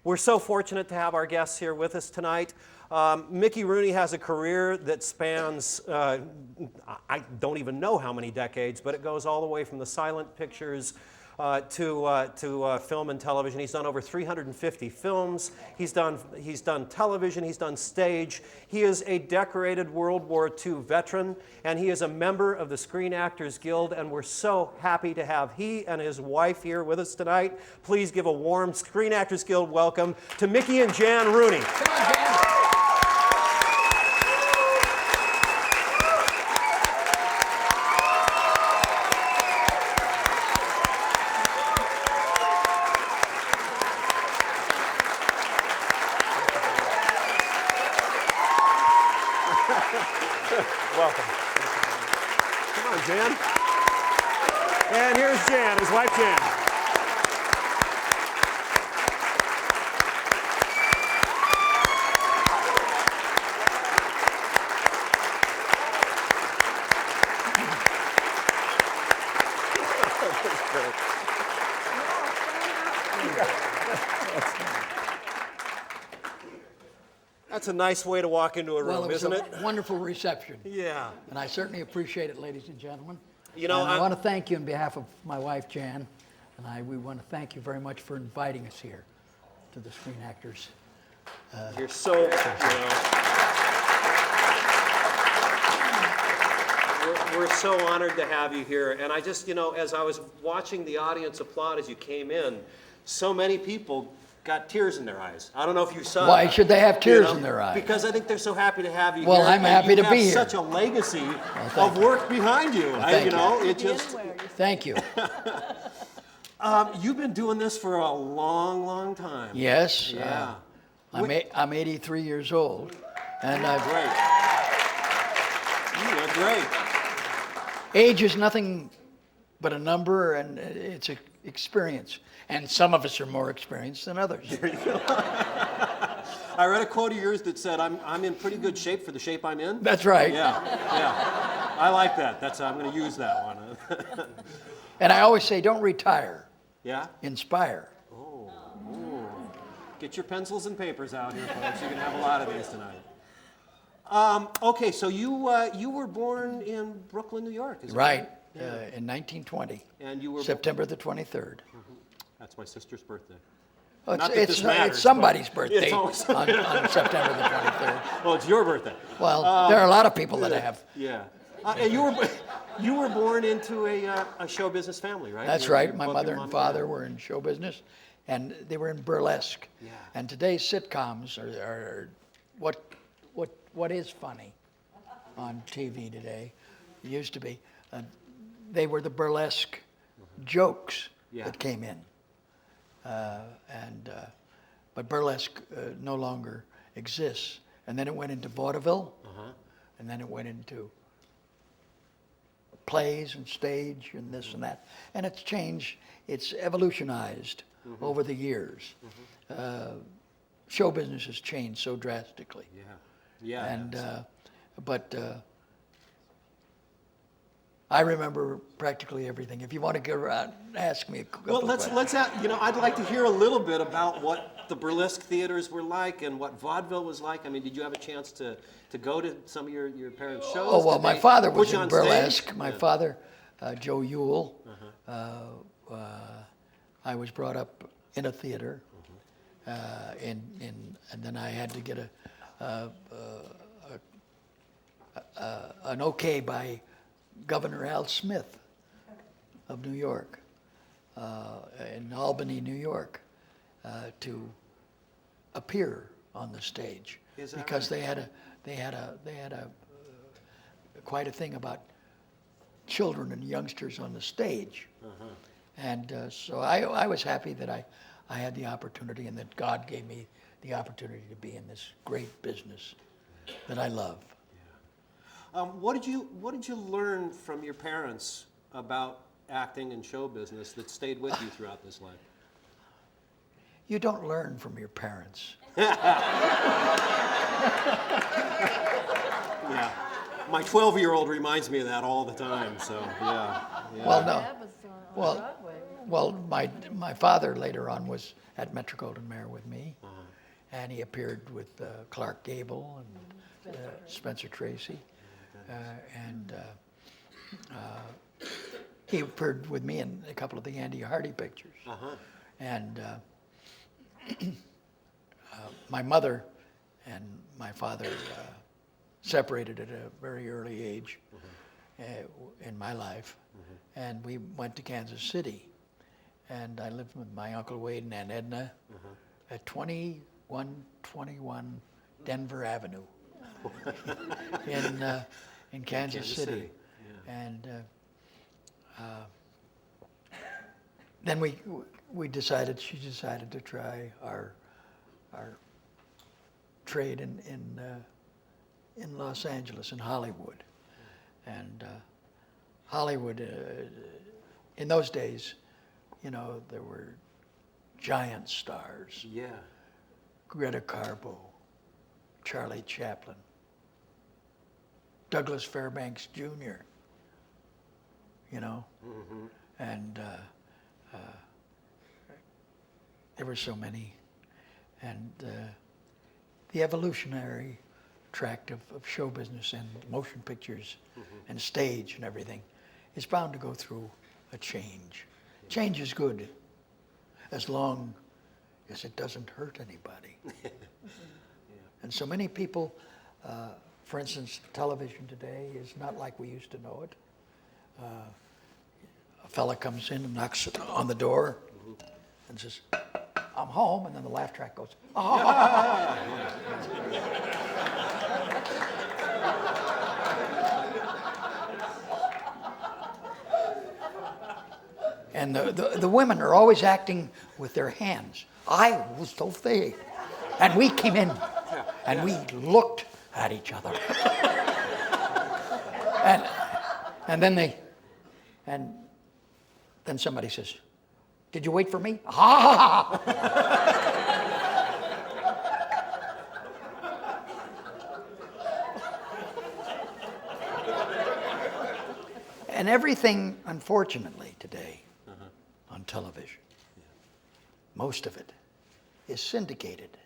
We're so fortunate to have our guests here with us tonight. Mickey Rooney has a career that spans, I don't even know how many decades, but it goes all the way from the silent pictures to film and television. He's done over 350 films. He's done television. He's done stage. He is a decorated World War II veteran, and he is a member of the Screen Actors Guild, and we're so happy to have he and his wife here with us tonight. Please give a warm Screen Actors Guild welcome to Mickey and Jan Rooney. Come on, Jan. Welcome. Come on, Jan. And here's Jan, his wife Jan. That's a nice way to walk into a room, isn't it? A wonderful reception. Yeah. And I certainly appreciate it, ladies and gentlemen. You know, and I want to thank you on behalf of my wife, Jan, and we want to thank you very much for inviting us here to the Screen Actors. You're so, you know, we're so honored to have you here. And I just, you know, as I was watching the audience applaud as you came in, so many people got tears in their eyes. I don't know if you saw Why that, should they have tears in their eyes? Because I think they're so happy to have you well, here. I'm happy to be here. You have such a legacy of work behind you. Thank you. It just. Thank you. You've been doing this for a long, long time. Yes. Yeah. I'm 83 years old, and Great. You look great. age is nothing but a number, and it's an experience. And some of us are more experienced than others. There you go. I read a quote of yours that said, I'm in pretty good shape for the shape I'm in. That's right. Yeah. I like that. I'm going to use that one. And I always say, don't retire. Yeah? Inspire. Oh. Get your pencils and papers out here, folks. You're going to have a lot of these tonight. Okay, so you were born in Brooklyn, New York, is that Right. Yeah. In 1920. And you were September the 23rd. That's my sister's birthday. Oh, Not that this matters, it's somebody's but birthday it's always- on September the 23rd. Well, it's your birthday. Well, there are a lot of people that have. Yeah. And you were born into a show business family, right? That's Your- right. your My both mother your and mom father dad. were in show business, and they were in burlesque. Yeah. And today's sitcoms are what is funny on TV today. It used to be. They were the burlesque jokes that came in. But burlesque no longer exists. And then it went into vaudeville, and then it went into plays and stage and this and that. And it's changed, it's evolutionized over the years. Show business has changed so drastically. Yeah. And but I remember practically everything. If you want to go around, ask me a couple Well, let's I'd like to hear a little bit about what the burlesque theaters were like and what vaudeville was like. I mean, did you have a chance to go to some of your parents' shows? Oh, well, Did my they father put was you in on burlesque. stage? My Yeah. father, Joe Yule, I was brought up in a theater, and then I had to get an okay by Governor Al Smith of New York, in Albany, New York, to appear on the stage. Is that because right? they had a quite a thing about children and youngsters on the stage. And so I was happy that I had the opportunity and that God gave me the opportunity to be in this great business that I love. What did you learn from your parents about acting and show business that stayed with you throughout this life? You don't learn from your parents. Yeah. My 12-year-old reminds me of that all the time, so yeah. Well, no. That was on Well, Broadway. Well, my father later on was at Metro-Goldwyn-Mayer with me, and he appeared with Clark Gable and Spencer Tracy, and he appeared with me in a couple of the Andy Hardy pictures. And my mother and my father separated at a very early age in my life, and we went to Kansas City, and I lived with my Uncle Wade and Aunt Edna at 2121 Denver Avenue in Kansas City. And then she decided to try our trade in Los Angeles, in Hollywood. And Hollywood, in those days, you know, there were giant stars. Yeah. Greta Garbo, Charlie Chaplin, Douglas Fairbanks Jr., you know, and there were so many. And the evolutionary tract of show business and motion pictures and stage and everything is bound to go through a change. Change is good as long as it doesn't hurt anybody. And so many people, for instance, television today is not like we used to know it. A fella comes in and knocks on the door and says, "I'm home," and then the laugh track goes, "Ah." And the women are always acting with their hands. I was so thick. And we came in and we looked at each other. and then somebody says, "Did you wait for me?" Ha! And everything, unfortunately, today on television, most of it is syndicated.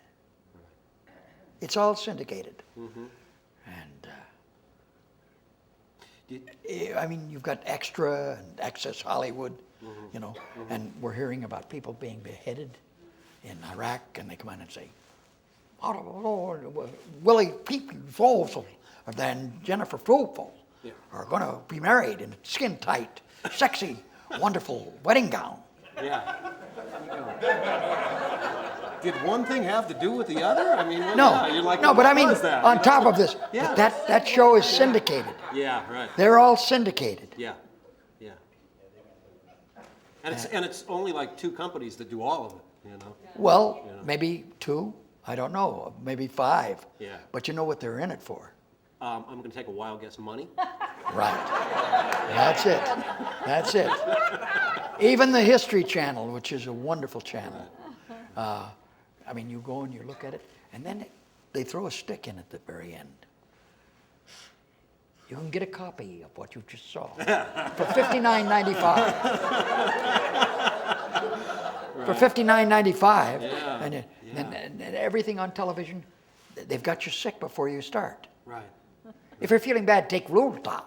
It's all syndicated. And I mean, you've got Extra and Access Hollywood, you know, and we're hearing about people being beheaded in Iraq, and they come in and say, Willie Peeples and Jennifer Fulful are going to be married in a skin-tight, sexy, wonderful wedding gown. Yeah. Did one thing have to do with the other? I mean, No, you're like, no, but I mean, was that? on top of this, Yeah. that show is syndicated. Yeah, right. They're all syndicated. Yeah, yeah. And it's only like two companies that do all of it, you know? Well, maybe 2, I don't know, maybe 5. Yeah. But you know what they're in it for. I'm going to take a wild guess, money? Right. That's it. That's it. Even the History Channel, which is a wonderful channel. I mean, you go and you look at it, and then they throw a stick in at the very end. You can get a copy of what you just saw for $59.95. For $59.95, and everything on television, they've got you sick before you start. Right. If you're feeling bad, take Lulta.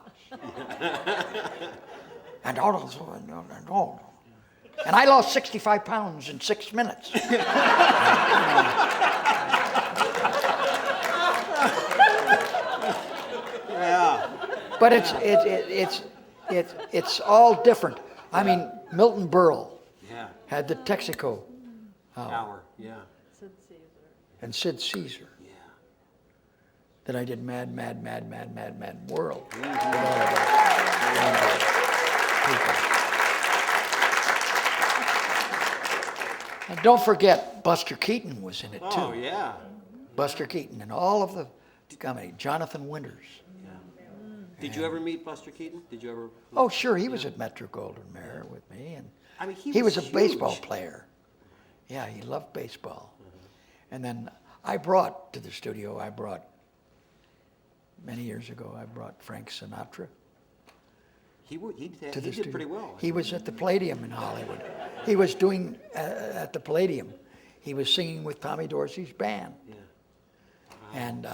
And I lost 65 pounds in 6 minutes. Yeah. But it's all different. I mean, Milton Berle had the Texaco Hour, yeah. and Sid Caesar. Yeah. That I did Mad World. With all of those people. And don't forget, Buster Keaton was in it too. Oh, yeah. Buster Keaton and all of the comedy. Jonathan Winters. Yeah. Did you ever meet Buster Keaton? Did you ever? Oh, sure. He was at Metro-Goldwyn-Mayer with me, and I mean, he was a huge. baseball player. Yeah, he loved baseball. And then I brought to the studio. Many years ago, I brought Frank Sinatra. He to the did studio. pretty well. He was at the Palladium in Hollywood. He was doing at the Palladium. He was singing with Tommy Dorsey's band. Yeah. And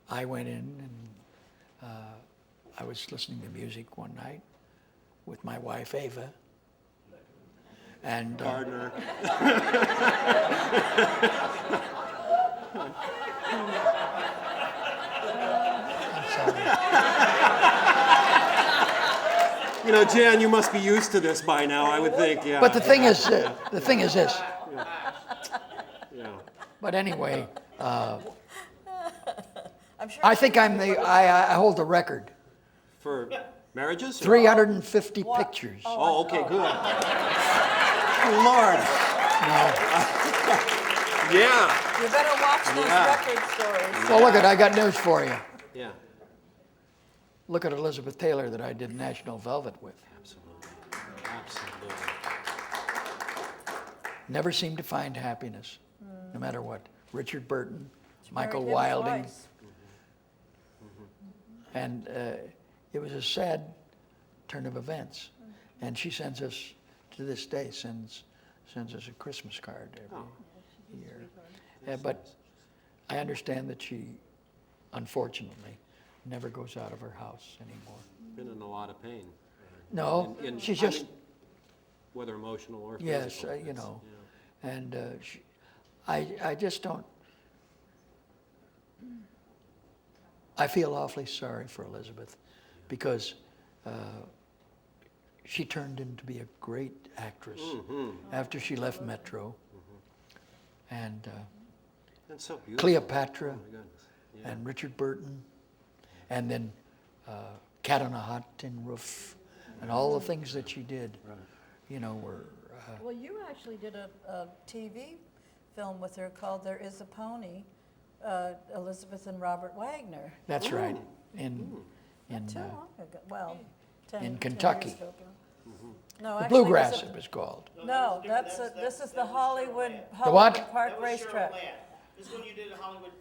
I went in and I was listening to music one night with my wife Ava. And Gardner. I'm sorry. You know, Jan, you must be used to this by now, I would think. Yeah. But the thing is this. Yeah. But anyway, I'm sure I think I hold the record. For marriages? Or- 350 pictures. Oh, okay, good. Lord. No. Yeah. you better watch those Yeah. record stories. Well, look I got news for you. Yeah. Look at Elizabeth Taylor that I did National Velvet with. Absolutely. Absolutely. Never seemed to find happiness, no matter what. Richard Burton, Michael Married him Wilding, twice. and it was a sad turn of events. And she sends us, to this day, sends us a Christmas card every year. But I understand that she, unfortunately, never goes out of her house anymore. Been in a lot of pain. No, In- she's I just, mean, whether emotional or yes, physical. you It's- know. And I just don't, I feel awfully sorry for Elizabeth because she turned into be a great actress after she left Metro. And And so beautiful. Cleopatra Oh, my goodness. Yeah. and Richard Burton, and then Cat on a Hot Tin Roof, and all the things that she did, you know, were. Well, you actually did a TV film with her called There Is a Pony, Elizabeth and Robert Wagner. That's right. In Too long ago. Well, 10 in 10 Kentucky. years ago. No, the actually, Bluegrass, it was called. No, this is the Hollywood what? Park That was Racetrack. Cheryl Land. This one you did at Hollywood.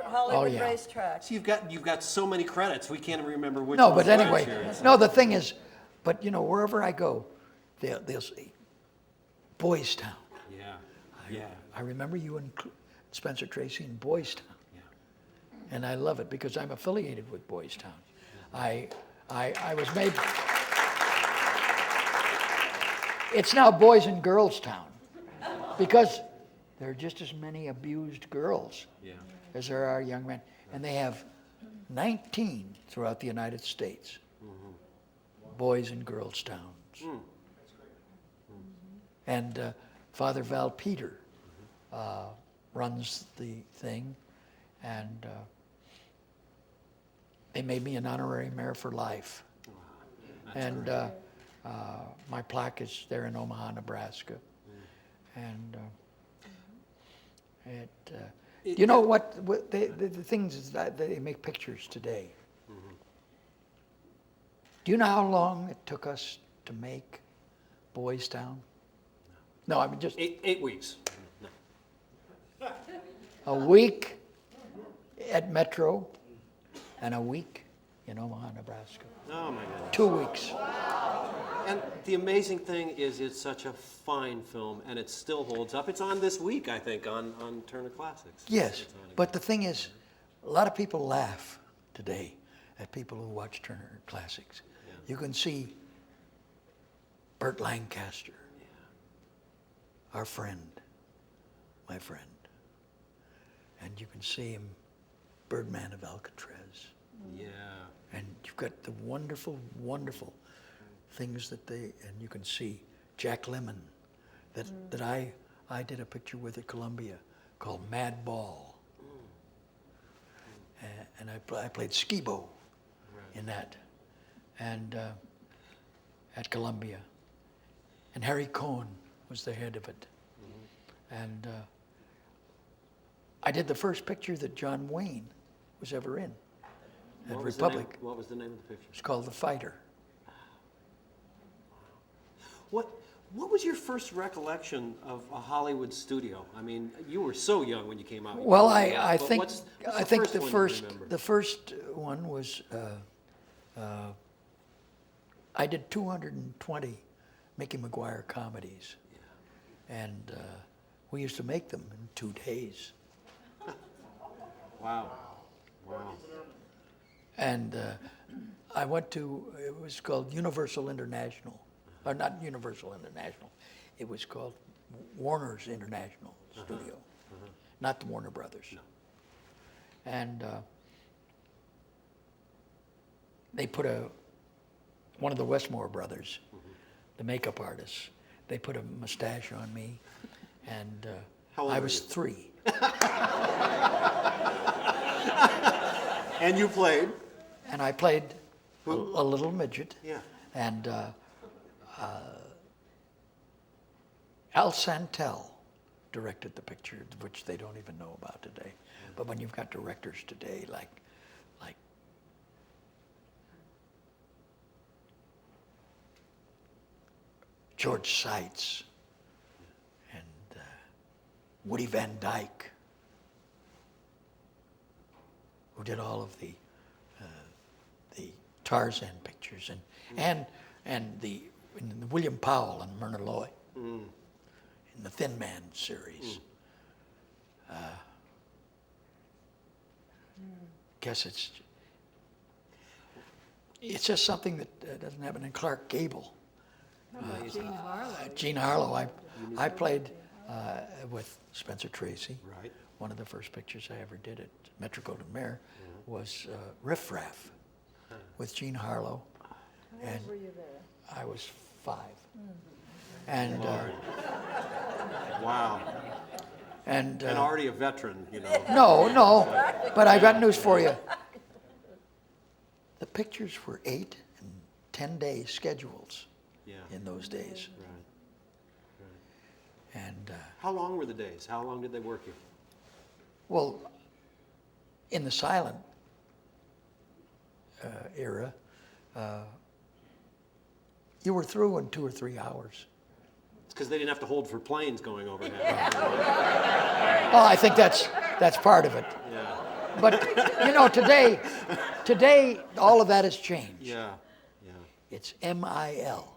Hollywood yeah. Racetrack. So you've got so many credits, we can't remember which No, one's but which anyway, here. no, the thing is, but you know, wherever I go, they'll say, Boys Town. Yeah. Yeah. I remember you and Spencer Tracy in Boys Town. Yeah. And I love it because I'm affiliated with Boys Town. I was made. It's now Boys and Girls Town because there are just as many abused girls Yeah. as there are young men. And they have 19 throughout the United States. Boys and Girls Towns. And Father Val Peter runs the thing. And they made me an honorary mayor for life. And my plaque is there in Omaha, Nebraska. And you know what the things is that they make pictures today. Do you know how long it took us to make Boys Town? No, I mean just 8 weeks. No. a week at Metro and a week in Omaha, Nebraska. Oh my goodness. 2 weeks. And the amazing thing is it's such a fine film and it still holds up. It's on this week, I think, on Turner Classics. Yes, It's on again. but the thing is, a lot of people laugh today at people who watch Turner Classics. You can see Burt Lancaster, our friend, my friend. And you can see him, Birdman of Alcatraz. Yeah. And you've got the wonderful, wonderful things that and you can see Jack Lemmon, that I did a picture with at Columbia called Mad Ball. And I played Skibo in that, and at Columbia. And Harry Cohn was the head of it. And I did the first picture that John Wayne was ever in at What was Republic. What was the name of the picture? It's called The Fighter. What was your first recollection of a Hollywood studio? I mean, you were so young when you came out. Well, But I think what's I think one you remember? the first one was I did 220 Mickey McGuire comedies. And we used to make them in 2 days. Wow. Wow. And I went to, it was called Universal International, or not Universal International, it was called Warner's International Studio, not the Warner Brothers. No. And they put one of the Westmore brothers, the makeup artists, they put a mustache on me, and How old I were was you? 3. And you played? And I played a little midget. Yeah. And Al Santel directed the picture, which they don't even know about today. But when you've got directors today like George Seitz and Woody Van Dyke, who did all of the Tarzan pictures, and the William Powell and Myrna Loy in the Thin Man series. Guess it's just something that doesn't happen in Clark Gable. How about Jean Harlow? Gene Harlow, I played with Spencer Tracy. Right. One of the first pictures I ever did at Metro-Goldwyn-Mayer was Riff Raff with Gene Harlow. How And old were you there? I was 5. And Wow. and And already a veteran, you know. no, but I got news for you. The pictures were 8 and 10-day schedules Yeah. in those days. Right. And How long were the days? How long did they work you? well, in the silent era, you were through in 2 or 3 hours. It's because they didn't have to hold for planes going overhead. Well, I think that's part of it. Yeah. But you know, today, all of that has changed. Yeah. Yeah. It's MIL,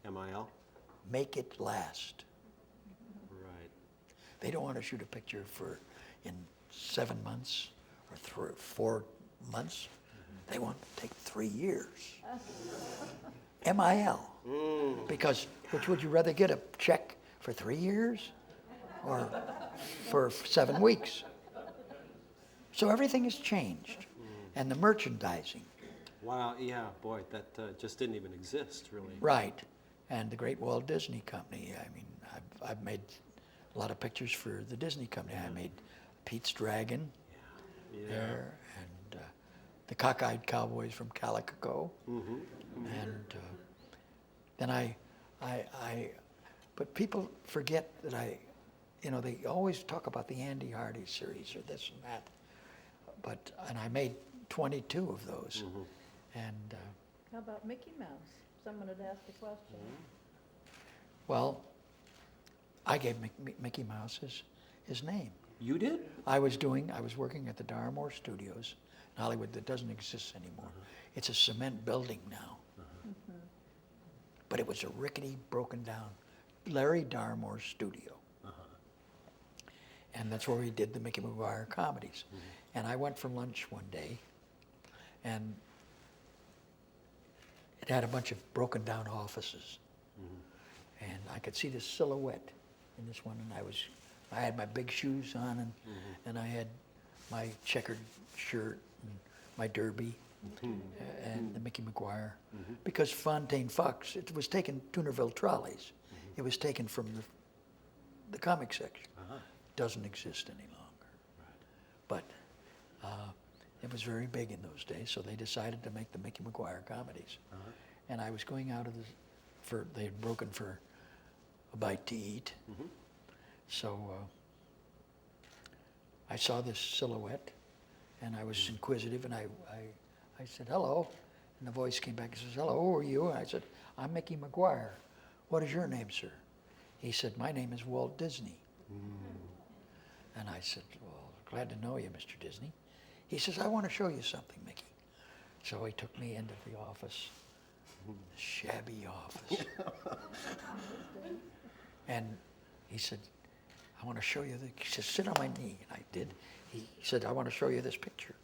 MIL? make it last. Right. They don't want to shoot a picture in 7 months or 4 months. They want to take 3 years. MIL. Because which would you rather get, a check for 3 years or for 7 weeks? So everything has changed. And the merchandising. Wow, yeah, boy, that just didn't even exist, really. Right. And the great Walt Disney Company. I mean, I've made a lot of pictures for the Disney Company. I made Pete's Dragon there, and the Cockeyed Cowboys from Calico. And then but people forget that they always talk about the Andy Hardy series or this and that. And I made 22 of those. And How about Mickey Mouse? Someone had asked a question. well, I gave Mickey Mouse his name. You did? I was working at the Darmore Studios in Hollywood that doesn't exist anymore. It's a cement building now. But it was a rickety, broken down Larry Darmore studio. And that's where we did the Mickey McGuire comedies. And I went for lunch one day, and it had a bunch of broken down offices. And I could see this silhouette in this one, and I had my big shoes on, and I had my checkered shirt and my derby and the Mickey McGuire. Because Fontaine Fox, it was taken, Toonerville Trolleys, it was taken from the comic section. Doesn't exist any longer. But it was very big in those days, so they decided to make the Mickey McGuire comedies. And I was going out of they had broken for a bite to eat. So I saw this silhouette, and I was inquisitive, and I said, hello. And the voice came back and says, hello, who are you? And I said, I'm Mickey McGuire. What is your name, sir? He said, my name is Walt Disney. And I said, well, glad to know you, Mr. Disney. He says, I want to show you something, Mickey. So he took me into the office, shabby office. And he said, I want to show you he said, sit on my knee. And I did. He said, I want to show you this picture.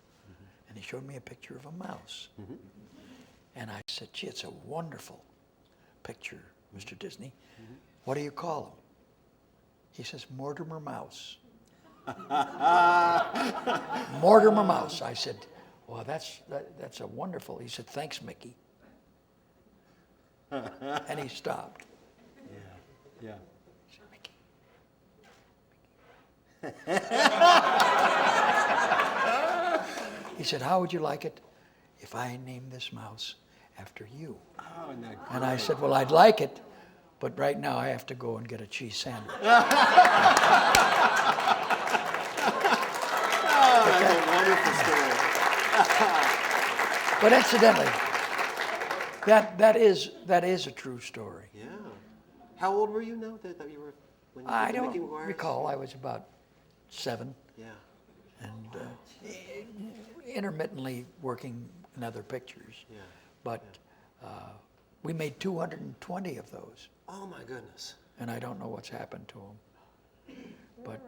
And he showed me a picture of a mouse. And I said, gee, it's a wonderful picture, Mr. Disney. What do you call him? He says, Mortimer Mouse. Mortimer Mouse. I said, well, that's a wonderful. He said, thanks, Mickey. And he stopped. Yeah. He said, Mickey. He said, how would you like it if I named this mouse after you? Oh, isn't that And I said, well, I'd like it, but right now I have to go and get a cheese sandwich. That's a wonderful story. But incidentally, that is a true story. Yeah. How old were you now that you were when you I did the Mickey don't Maguires? recall. I was about 7 Yeah. and intermittently working in other pictures. Yeah. But we made 220 of those, Oh my goodness. and I don't know what's happened to them. But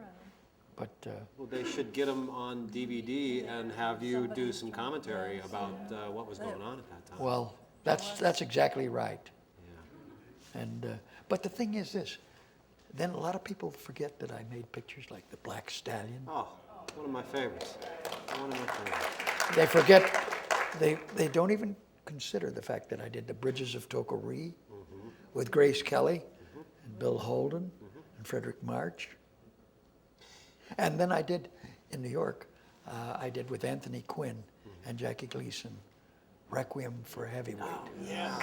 Well, they should get them on DVD and have you do some commentary about what was going on at that time. well, that's exactly right. Yeah. And but the thing is this, then a lot of people forget that I made pictures like the Black Stallion. Oh, one of my favorites. One of my favorites. They forget, they don't even consider the fact that I did the Bridges of Tokoree with Grace Kelly and Bill Holden and Frederick March. And then I did in New York, I did with Anthony Quinn and Jackie Gleason, Requiem for a Heavyweight. Yeah.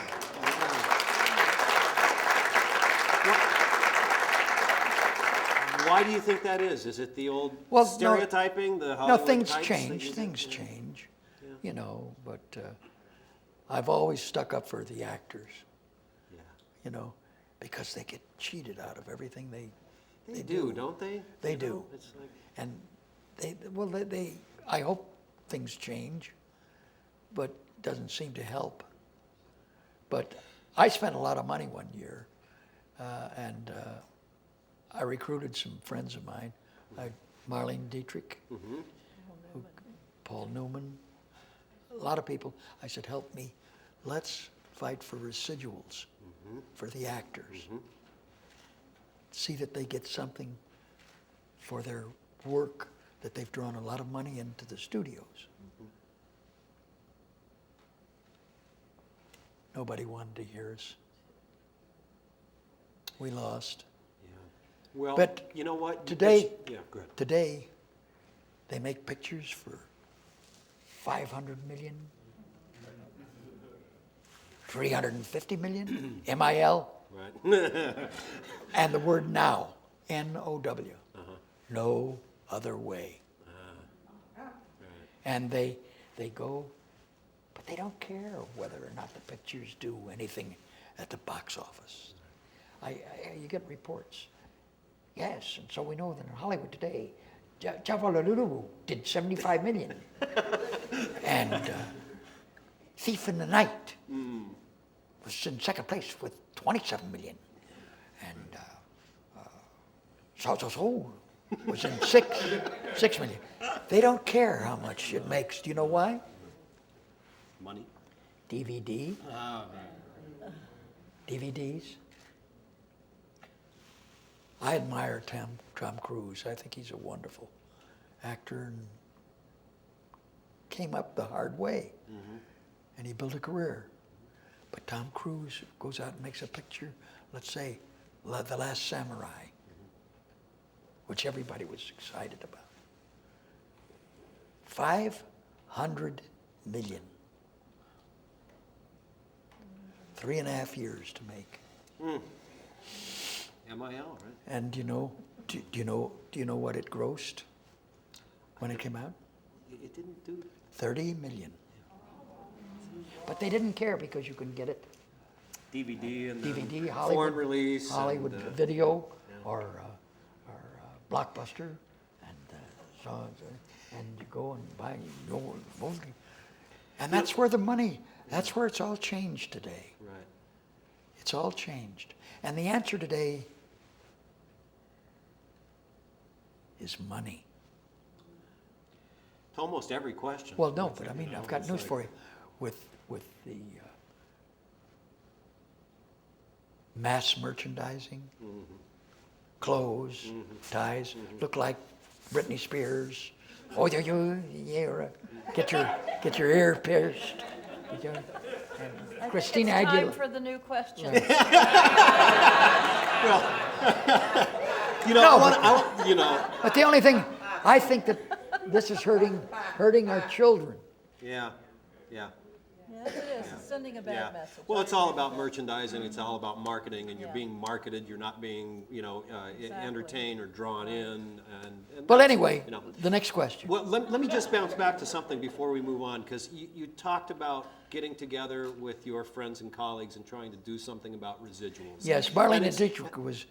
Why do you think that is? Is it the old Well, no- stereotyping, the No, Hollywood things types that change, you- things change, you know, but I've always stuck up for the actors, Yeah. you know, because they get cheated out of everything They do, don't they? They You know, do. It's like, And they I hope things change, but it doesn't seem to help. But I spent a lot of money one year, and I recruited some friends of mine, like Marlene Dietrich, Paul Newman, a lot of people. I said, help me, let's fight for residuals for the actors. See that they get something for their work that they've drawn a lot of money into the studios. Nobody wanted to hear us. We lost. yeah. Well, But you know what? today- Yeah, good. Today, they make pictures for 500 million, 350 million, MIL, Right. and the word now, N-O-W, no other way. And they go, but they don't care whether or not the pictures do anything at the box office. You get reports. Yes, and so we know that in Hollywood today, Javalolulu did 75 million. And Thief in the Night was in second place with 27 million. And So was in 6 million. They don't care how much it makes. Do you know why? Money. DVD. DVDs. I admire Tom Cruise. I think he's a wonderful actor and came up the hard way. And he built a career. But Tom Cruise goes out and makes a picture, let's say, The Last Samurai, which everybody was excited about. 500 million. 3.5 years to make. MIL, right? And do you know what it grossed when it came out? It didn't do 30 million. But they didn't care because you can get it DVD and DVD, then Hollywood, foreign release. Hollywood and, Video, or Blockbuster, and you go and buy, and that's where the money. That's where it's all changed today. Right. It's all changed. And the answer today is money. To almost every question. Well, no, but I mean, You know, I've got it's news like- for you. With the mass merchandising, clothes, ties, look like Britney Spears. Oh, yeah, get your ear pierced. And Christina It's time Aguilera. for the new question. You know, I want, you know. But the only thing, I think that this is hurting our children. Yeah, yeah. Yes, it is. It's sending a bad message. Well, it's all about merchandising, it's all about marketing, and you're Yeah. being marketed, you're not being, entertained or drawn in, and Well, that's, anyway, you know. the next question. Well, let me just bounce back to something before we move on, because you talked about getting together with your friends and colleagues and trying to do something about residuals. Yes, And Marlene it's- Dietrich was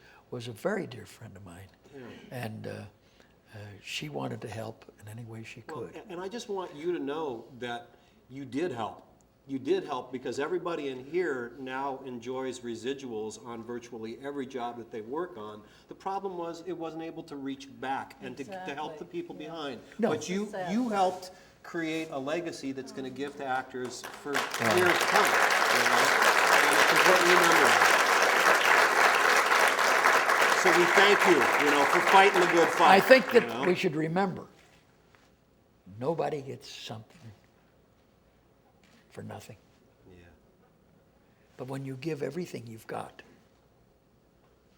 a very dear friend of mine, and she wanted to help in any way she Well, could. and I just want you to know that you did help. You did help because everybody in here now enjoys residuals on virtually every job that they work on. The problem was it wasn't able to reach back and to help the Exactly, people yeah. behind. No. But you Sad. helped create a legacy that's going to give to actors for years to come. You know? And it's important to remember that. So we thank you, for fighting the good fight. I think that you know? we should remember, nobody gets something for nothing. Yeah. But when you give everything you've got,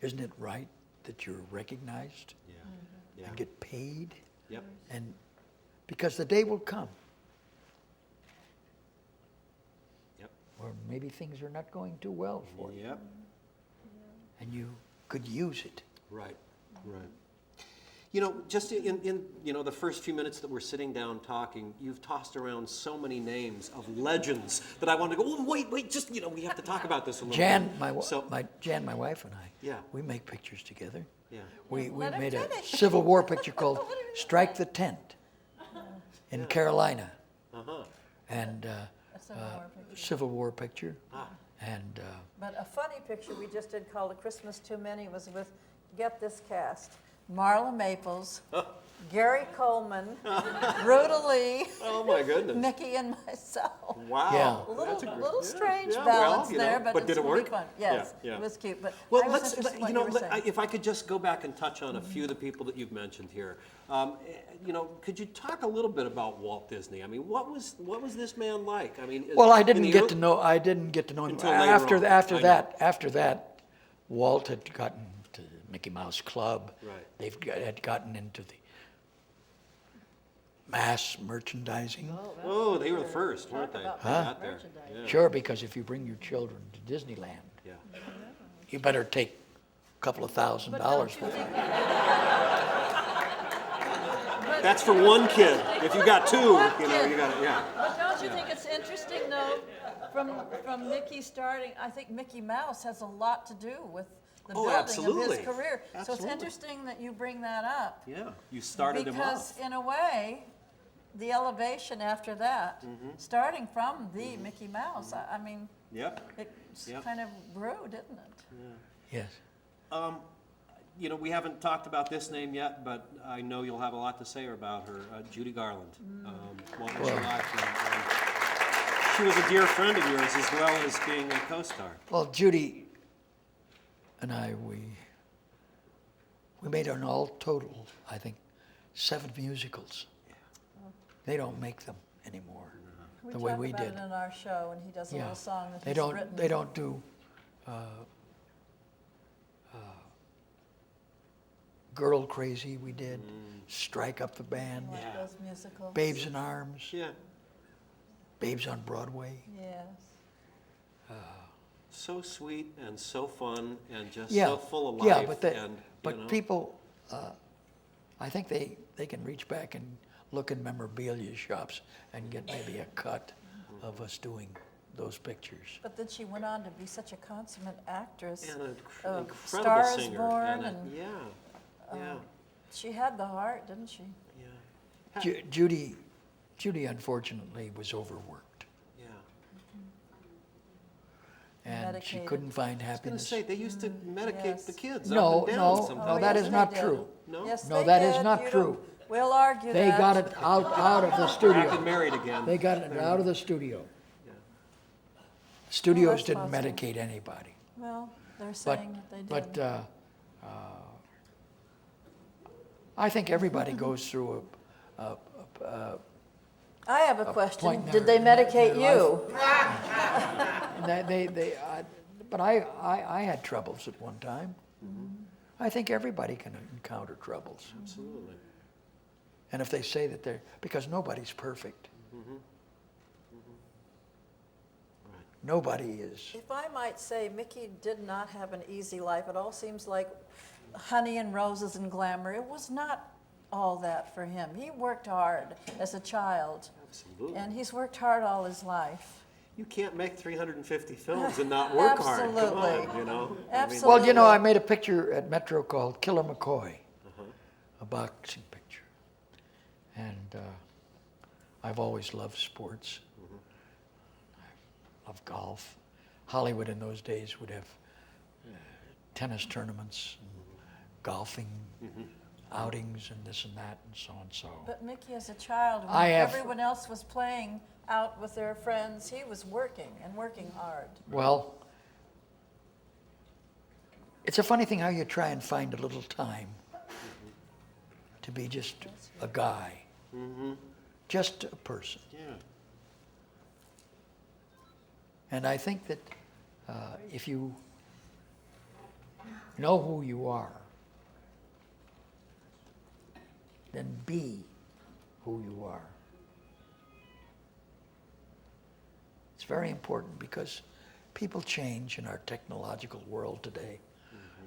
isn't it right that you're recognized Yeah. Yeah. and get paid? Yep. And because the day will come Yep. where maybe things are not going too well for you, Yep. and you could use it. Right, right. Just in the first few minutes that we're sitting down talking, you've tossed around so many names of legends that I want to go, oh, wait, just, we have to talk about this a little Jan, bit. my So, wife and I, Yeah. we make pictures together. yeah. We Let him made a finish. Civil War picture called What are you Strike the Tent in Carolina. Uh-huh. And A Civil War picture. Civil War picture. Ah. And But a funny picture we just did called A Christmas Too Many was with, get this cast, Marla Maples, Gary Coleman, Rhoda Lee, Oh, my goodness. Mickey, and myself. Wow. Yeah. A little, That's little strange yeah, balance well, there, but did it's it really work? fun. Yes, Yeah, yeah. it was cute. But Well, I was interested in what you were saying. if I could just go back and touch on a few of the people that you've mentioned here. Could you talk a little bit about Walt Disney? I mean, what was this man like? I mean, well, I in didn't the get early- to know. I didn't get to know him Until later on, after I know. After that, Walt had gotten to Mickey Mouse Club. Right. Had gotten into the mass merchandising. Oh, they were the first, weren't they? about They Huh? got there. merchandising. Yeah. Sure, because if you bring your children to Disneyland, Yeah. you better take a couple of $1,000 But don't with you you. think, That's for one kid. If you got two, One you kid. got it. Yeah. but don't you think it's interesting though, from Mickey starting, I think Mickey Mouse has a lot to do with the Oh, building absolutely. of his career. So Absolutely. it's interesting that you bring that up. Yeah. You started him Because off. in a way, the elevation after that, Mm-hmm. starting from the Mickey Mouse, I mean, Yep. it's Yep. kind of grew, didn't it? Yes. We haven't talked about this name yet, but I know you'll have a lot to say about her, Judy Garland. What was she like? And she was a dear friend of yours as well as being a co-star. Well, Judy and I, we made an all total, I think, 7 musicals. They don't make them anymore the way we talk did. about it in our show, and he does a Yeah. little song that They he's don't. written. They don't do Girl Crazy. We did Strike Up the Band, Like those musicals. Babes in Arms, Yeah. Babes on Broadway. Yes. So sweet and so fun and just Yeah, so full of life. yeah, but and, people, I think they can reach back and look in memorabilia shops and get maybe a cut of us doing those pictures. But then she went on to be such a consummate actress. and an incredible Stars singer. Born, and and yeah. she had the heart, didn't she? Yeah. Judy unfortunately was overworked. Yeah. and she medicated. couldn't find I was going to happiness. say, they used to medicate yes. the kids No, up and down no, sometimes. no, that yes, is they not did. true. No? Yes, No, they that is did. not You true. don't- We'll argue They that. got it out of the Back and studio. married again. They got it out of the studio. Studios that's didn't possible. medicate anybody. Well, they're But, saying that they did. but I think everybody goes through I have a point question. in Did their- they medicate in you? but I had troubles at one time. I think everybody can encounter troubles. Absolutely. And if they say that they're, because nobody's perfect. Nobody is. If I might say, Mickey did not have an easy life. It all seems like honey and roses and glamour. It was not all that for him. He worked hard as a child, Absolutely. and he's worked hard all his life. You can't make 350 films and not work hard. Come Absolutely. on, you know? Absolutely. Well, you know, I made a picture at Metro called Killer McCoy, a boxing picture. And I've always loved sports. I love golf. Hollywood in those days would have tennis tournaments, and golfing outings, and this and that, and so and so. But Mickey, as a child, when I have- everyone else was playing out with their friends, he was working and working hard. Well, it's a funny thing how you try and find a little time to be just a guy, just a person. Yeah. And I think that if you know who you are, then be who you are. It's very important because people change in our technological world today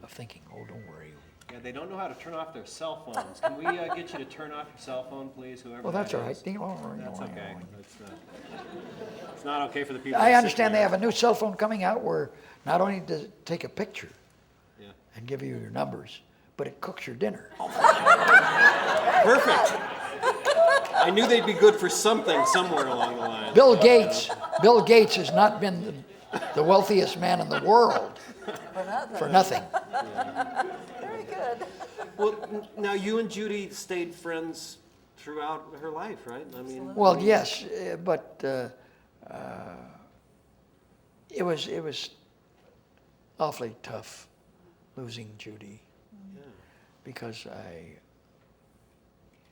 of thinking, oh, don't worry. Yeah, they don't know how to turn off their cell phones. Can we get you to turn off your cell phone, please, whoever Well, that's that all right. is? That's okay. It's not okay for the people. I that sit understand they here. have a new cell phone coming out where not only does it take a picture Yeah. and give you your numbers, but it cooks your dinner. Perfect. I knew they'd be good for something somewhere along the line. Bill Gates has not been the wealthiest man in the world for nothing. Very good. Well, now you and Judy stayed friends throughout her life, right? I mean, Well, yes, but it was awfully tough losing Judy because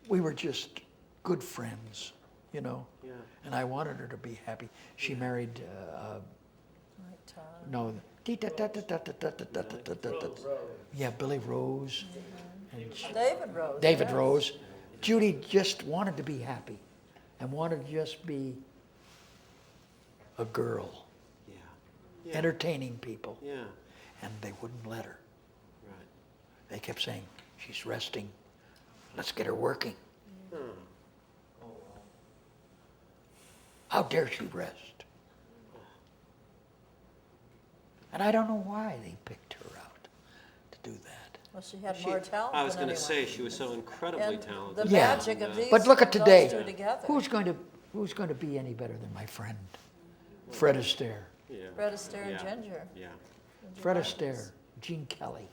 we were just good friends, you know. Yeah. And I wanted her to be happy. She married Like Todd. no, yeah, Billy Rose and David Rose. David yes. Rose. Judy just wanted to be happy and wanted to just be a girl, yeah. Yeah. entertaining people, Yeah. and they wouldn't let her. Right. They kept saying, she's resting, let's get her working. How dare she rest? And I don't know why they picked her out to do that. Well, she had She- more talent I was than going to anyone. say she was so incredibly And talented. the Yeah. magic of these, But look at those today. two together. Who's going to be any better than my friend, Fred Astaire? Yeah. Fred Astaire Yeah. and Ginger. Yeah. Fred Astaire, Gene Kelly,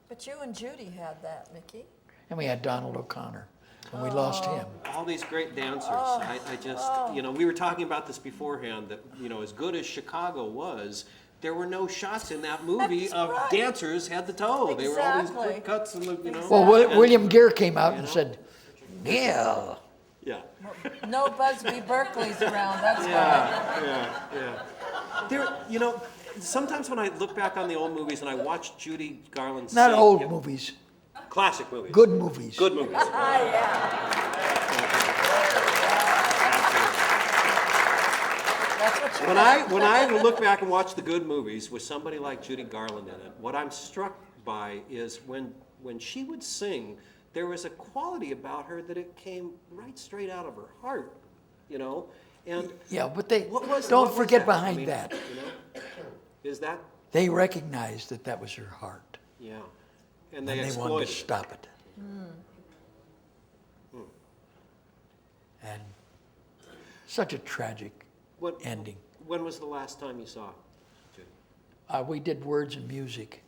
But you and Judy had that, Mickey. and we had Donald O'Connor, and we lost him. All these great dancers. Oh. I just, we were talking about this beforehand that, as good as Chicago was, there were no shots in that movie That's of right. dancers head to toe. They were all these Exactly. quick cuts and, Well, and- William Gere came out and said, yeah. Yeah. No Busby Berkeley's around, that's why. Yeah. There, sometimes when I look back on the old movies and I watch Judy Garland Not sing, old movies, classic movies. good movies. Good movies. Ah, yeah. That's what you When I look back and watch the good movies with somebody like Judy Garland in it, what I'm struck by is when she would sing, there was a quality about her that it came right straight out of her heart, And Yeah, but what don't was forget that? behind that, Is that? they recognized that was her heart, Yeah. And and they they wanted exploited to it. stop it. And such a tragic ending. When was the last time you saw Judy? We did Words and Music.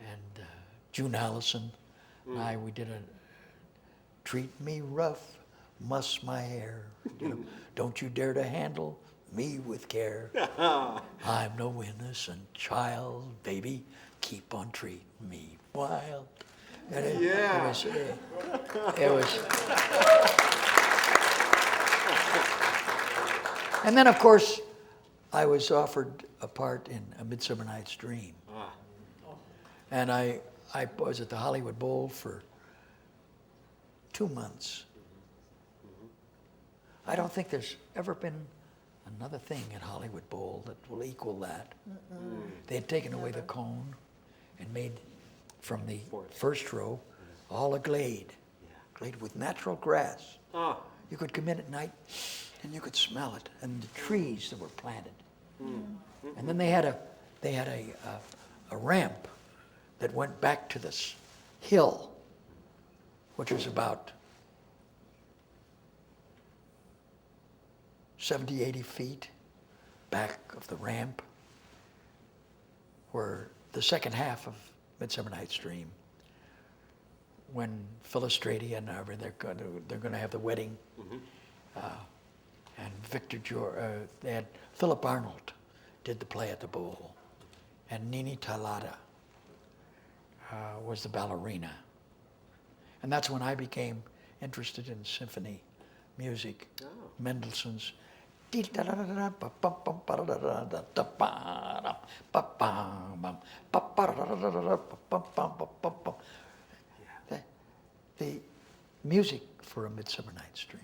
And June Allison and I, we did a Treat Me Rough, Muss My Hair. Don't you dare to handle me with care. I'm no innocent child, baby. Keep on treating me wild. And it was, and then, of course, I was offered a part in A Midsummer Night's Dream. And I was at the Hollywood Bowl for 2 months. I don't think there's ever been another thing at Hollywood Bowl that will equal that. They had taken away the cone and made from the first row all a glade, glade with natural grass. You could come in at night and you could smell it, and the trees that were planted. And then they had a ramp that went back to this hill, which was about 70, 80 feet back of the ramp, where the second half of Midsummer Night's Dream, when Phyllis Strady and they're going to have the wedding, and they had Philip Arnold did the play at the Bowl, and Nini Talada was the ballerina, and that's when I became interested in symphony music. Mendelssohn's. The music for A Midsummer Night's Dream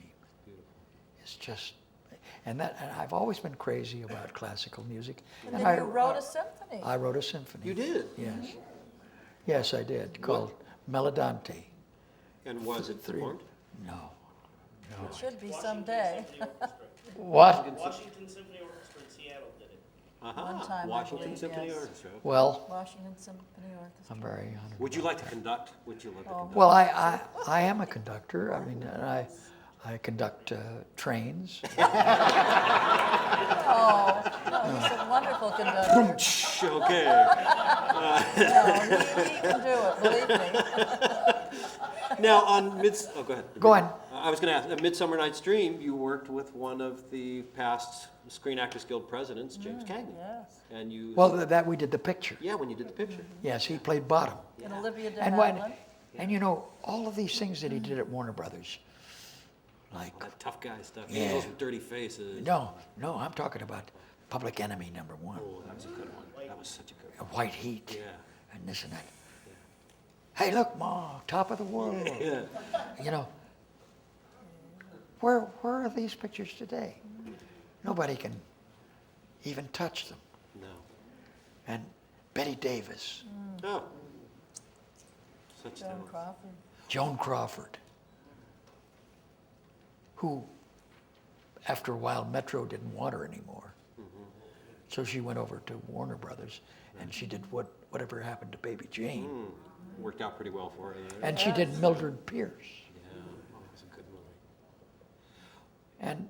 is just, and I've always been crazy about classical music. And then you wrote a symphony. I wrote a symphony. You did? Yes. Yes, I did, called Melodante. And was it performed? No. It should be someday. What? Washington Symphony Orchestra in Seattle did it. One time, I Washington believe, Symphony yes. Orchestra. Well, Washington Symphony Orchestra. I'm very honored. Would you like to conduct? Would you like to conduct? Well, I am a conductor. I mean, I conduct trains. Oh, no, he's a wonderful conductor. Okay. No, he can do it, believe me. Now, on go ahead. Go on. I was going to ask, at Midsummer Night's Dream, you worked with one of the past Screen Actors Guild presidents, James Cagney. Yes. And you... Well, that we did the picture. Yeah, when you did the picture. Yes, he played bottom. And Olivia de And Havilland. and you know, all of these things that he did at Warner Brothers, like, All that tough guy stuff. Yeah. Those with dirty faces. no, I'm talking about Public Enemy #1, Oh, that was a good one. That was such a good one. White Heat, Yeah. and this and that. Hey, look, Ma, top of the world. Yeah. You know, where are these pictures today? Nobody can even touch them. No. And Betty Davis, Oh. Such Joan talent. Crawford. Joan Crawford, who, after a while, Metro didn't want her anymore. So she went over to Warner Brothers, and she did Whatever Happened to Baby Jane. Worked out pretty well for her. Yeah. And she did Mildred Pierce. Oh, it was a good movie. And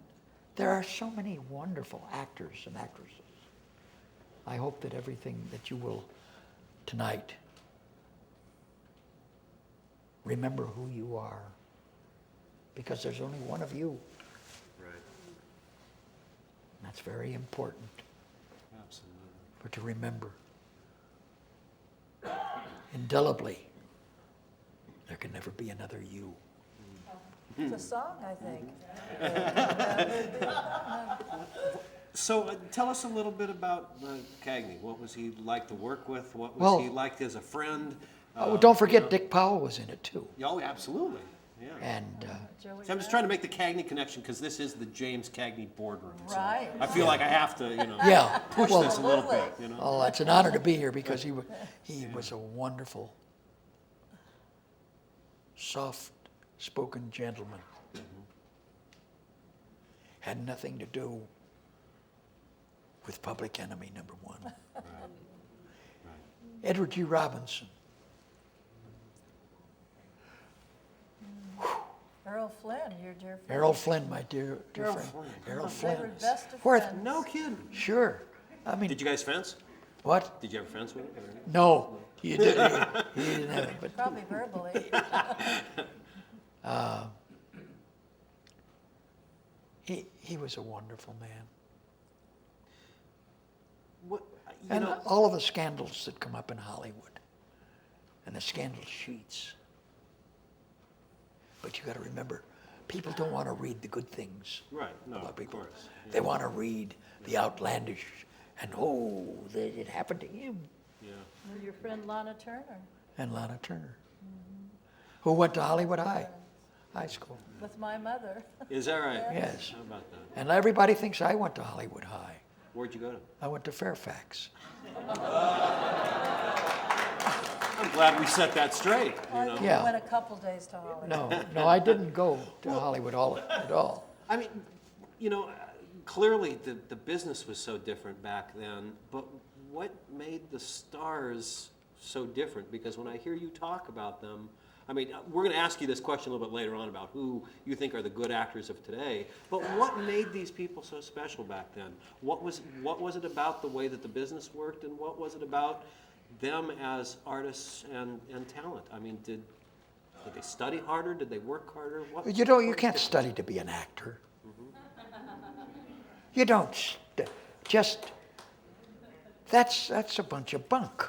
there are so many wonderful actors and actresses. I hope that everything that you will tonight, remember who you are, because there's only one of you. Right. And that's very important Absolutely. for to remember. Indelibly, there can never be another you. It's a song, I think. So tell us a little bit about Cagney. What was he like to work with? What was Well- he like as a friend? Oh, don't forget Dick Powell was in it too. Oh, absolutely. Yeah. And Joey So I'm just trying to make the Cagney connection because this is the James Cagney boardroom. So Right. I feel like I have to, yeah, push well, this a little bit, oh, it's an honor to be here because he was a wonderful, soft-spoken gentleman. Had nothing to do with Public Enemy #1. Edward G. Robinson. Earl Errol Flynn, your dear friend. Errol Flynn, my dear Errol friend. Flynn. Errol They Flynn. were best of Where- friends. No kidding. Sure. I mean, Did you guys fence? what? Did you ever fence with him? No, he didn't. He didn't have it. But Probably verbally. he was a wonderful man. What, you And know, all of the scandals that come up in Hollywood, and the scandal sheets. But you got to remember, people don't want to read the good things right, no, about of people. course. They want to read the outlandish, and it happened to him. Yeah. Well, your friend Lana Turner And Lana Turner, who went to Hollywood High School. with my mother. Is that right? Yes. How about that? And everybody thinks I went to Hollywood High. Where'd you go to? I went to Fairfax. I'm glad we set that straight. You know? Yeah. Went a couple days to Hollywood. No, I didn't go to Hollywood at all. I mean, you know, clearly the business was so different back then, but what made the stars so different? Because when I hear you talk about them, I mean, we're going to ask you this question a little bit later on about who you think are the good actors of today, but what made these people so special back then? What was it about the way that the business worked, and what was it about them as artists and talent? I mean, did they study harder? Did they work harder? You can't study to be an actor. You don't just, that's a bunch of bunk.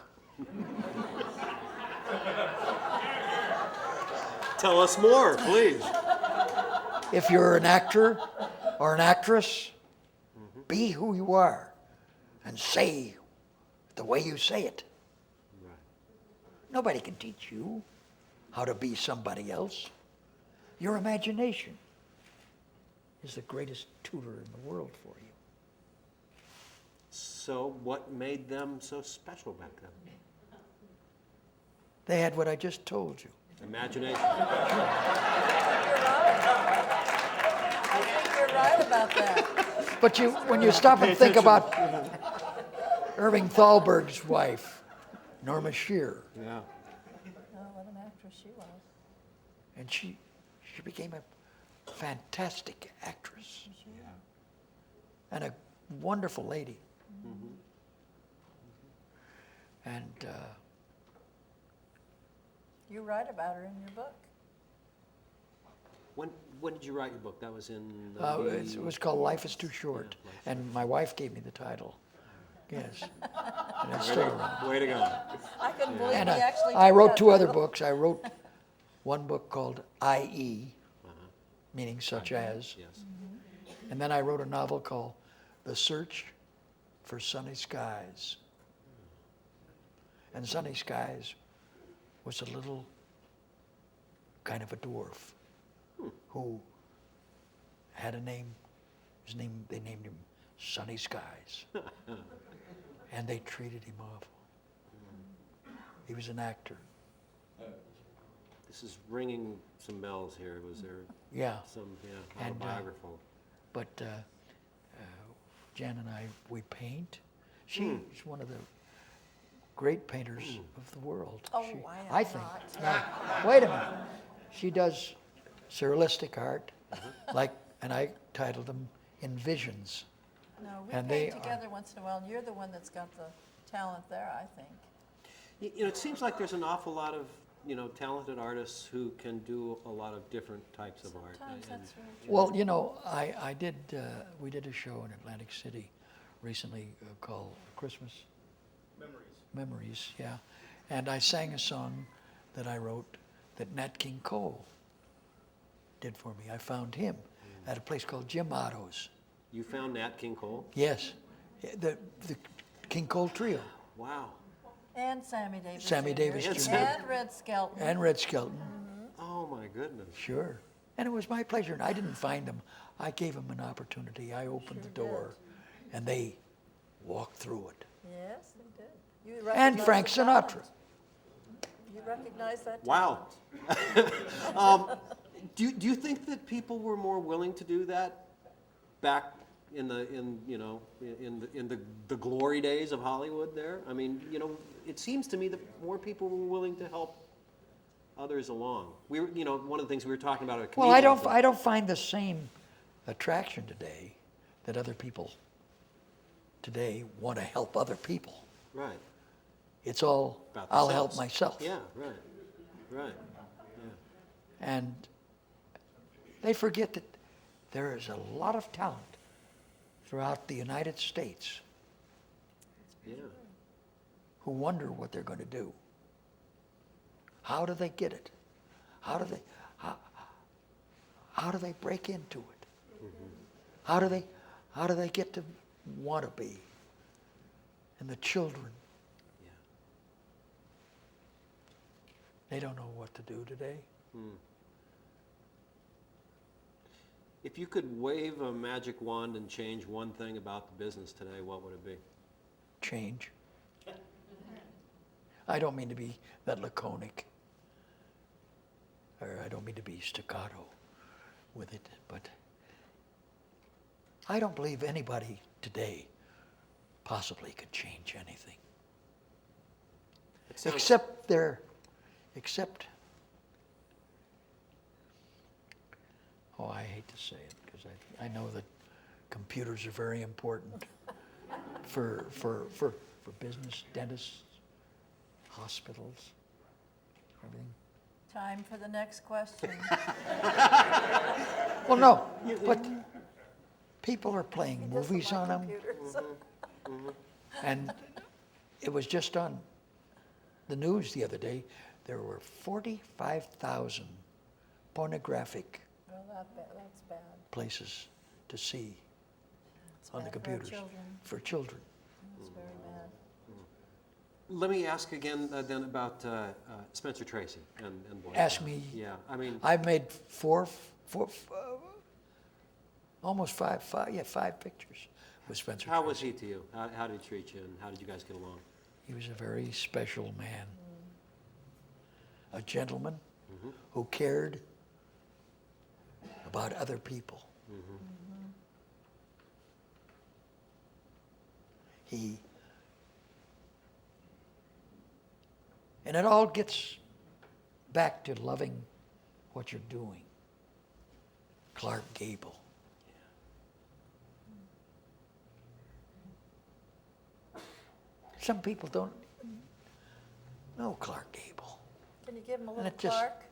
Tell us more, please. If you're an actor or an actress, be who you are and say the way you say it. Right. Nobody can teach you how to be somebody else. Your imagination is the greatest tutor in the world for you. So what made them so special back then? They had what I just told you. Imagination. I think you're right about that. But when you stop and think about Irving Thalberg's wife, Norma Shear, Yeah. Oh, what an actress she was. and she became a fantastic actress and a wonderful lady. And You write about her in your book. When did you write your book? That was in it was called Life is Too Short, and my wife gave me the title. Yes, and it's still around. Way to go. I couldn't believe And he actually I took wrote that two other title. books. I wrote one book called I.E., meaning such as, Yes. and then I wrote a novel called The Search for Sunny Skies. And Sunny Skies was a little kind of a dwarf who had a name. They named him Sunny Skies. And they treated him awful. He was an actor. This is ringing some bells here. Was there Yeah. some And, autobiographical? But Jan and I, we paint. She's one of the great painters of the world. Oh, She- I am I think. not. Now, wait a minute. She does surrealistic art, and I titled them Envisions. No, we And paint they are- together once in a while, and you're the one that's got the talent there, I think. You know, it seems like there's an awful lot of talented artists who can do a lot of different types of art. Sometimes And- that's very true. Well, we did a show in Atlantic City recently called Christmas Memories, yeah. And I sang a song that I wrote that Nat King Cole did for me. I found him at a place called Jim Otto's. You found Nat King Cole? Yes, the King Cole Trio Wow. And Sammy Davis Sammy Jr. Davis Jr. And Red Skelton. and Red Skelton. Oh my goodness. Sure. And it was my pleasure. And I didn't find them. I gave them an opportunity. I opened the door, and they walked through it. Yes, they did. You And recognize Frank the Sinatra. talent. You recognize that Wow. talent. Do you think that people were more willing to do that back in the glory days of Hollywood there? I mean, it seems to me that more people were willing to help others along. We were, one of the things we were talking about at a Well, comedian I don't find the same attraction today that other people today want to help other people. Right. It's all, About I'll help themselves. myself. Yeah, right. Right. And they forget that there is a lot of talent throughout the United States Yeah. who wonder what they're going to do. How do they get it? How do they break into it? How do they get to want to be? And the children, Yeah. they don't know what to do today. If you could wave a magic wand and change one thing about the business today, what would it be? Change. I don't mean to be that laconic, or I don't mean to be staccato with it, but I don't believe anybody today possibly could change anything. Except oh, I hate to say it because I know that computers are very important for business, dentists, hospitals, everything. Time for the next question. Well, no, but people are playing movies on them, Computers. and it was just on the news the other day. There were 45,000 pornographic Well, that's bad. places to see It's on the bad for our computers children. for children. It's very bad. Let me ask again then about Spencer Tracy and Boy Ask Scout. me. Yeah, I mean, I've made almost five pictures with Spencer how Tracy. was he to you? How did he treat you, and how did you guys get along? He was a very special man, a gentleman who cared about other people. And it all gets back to loving what you're doing. Clark Gable. Some people don't know Clark Gable. Can you give him a little it just- Clark?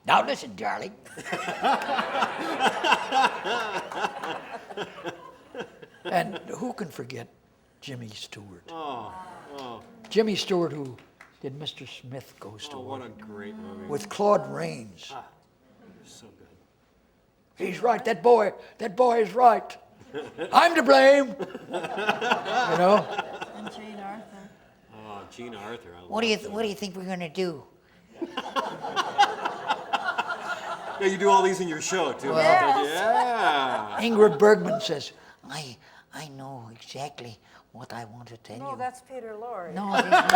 Now listen, darling. And who can forget Jimmy Stewart? Oh, Jimmy Stewart, who did Mr. Smith Goes to what Work a great movie. with Claude Rains. So good. He's right. That boy is right. I'm to blame. You know. And Jean Arthur. Oh, Gene Arthur. I What do love you think we're gonna do? Yeah, you do all these in your show too. Yes. Don't you? Yeah. Ingrid Bergman says, I know exactly what I want to tell No, you. that's Peter Lorre. No, it is not.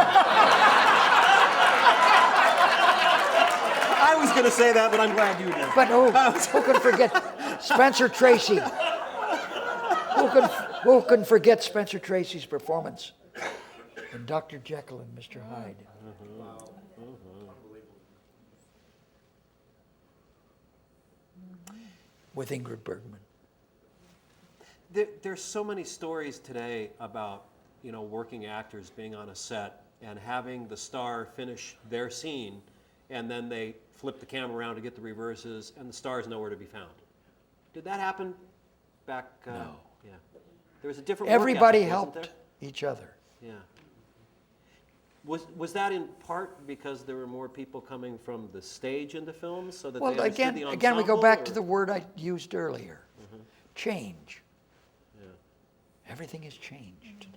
I was going to say that, but I'm glad you did. but who can forget Spencer Tracy? Who can forget Spencer Tracy's performance in Dr. Jekyll and Mr. Hyde? With Ingrid Bergman. There's so many stories today about, working actors being on a set and having the star finish their scene, and then they flip the camera around to get the reverses, and the star's nowhere to be found. Did that happen back? No. Yeah. There was a different work Everybody ethic, wasn't helped each other. there? Yeah. Was that in part because there were more people coming from the stage into films, so that Well, they understood again, the we go ensemble, back to or- the word I used earlier. Change. Yeah. Everything has changed today.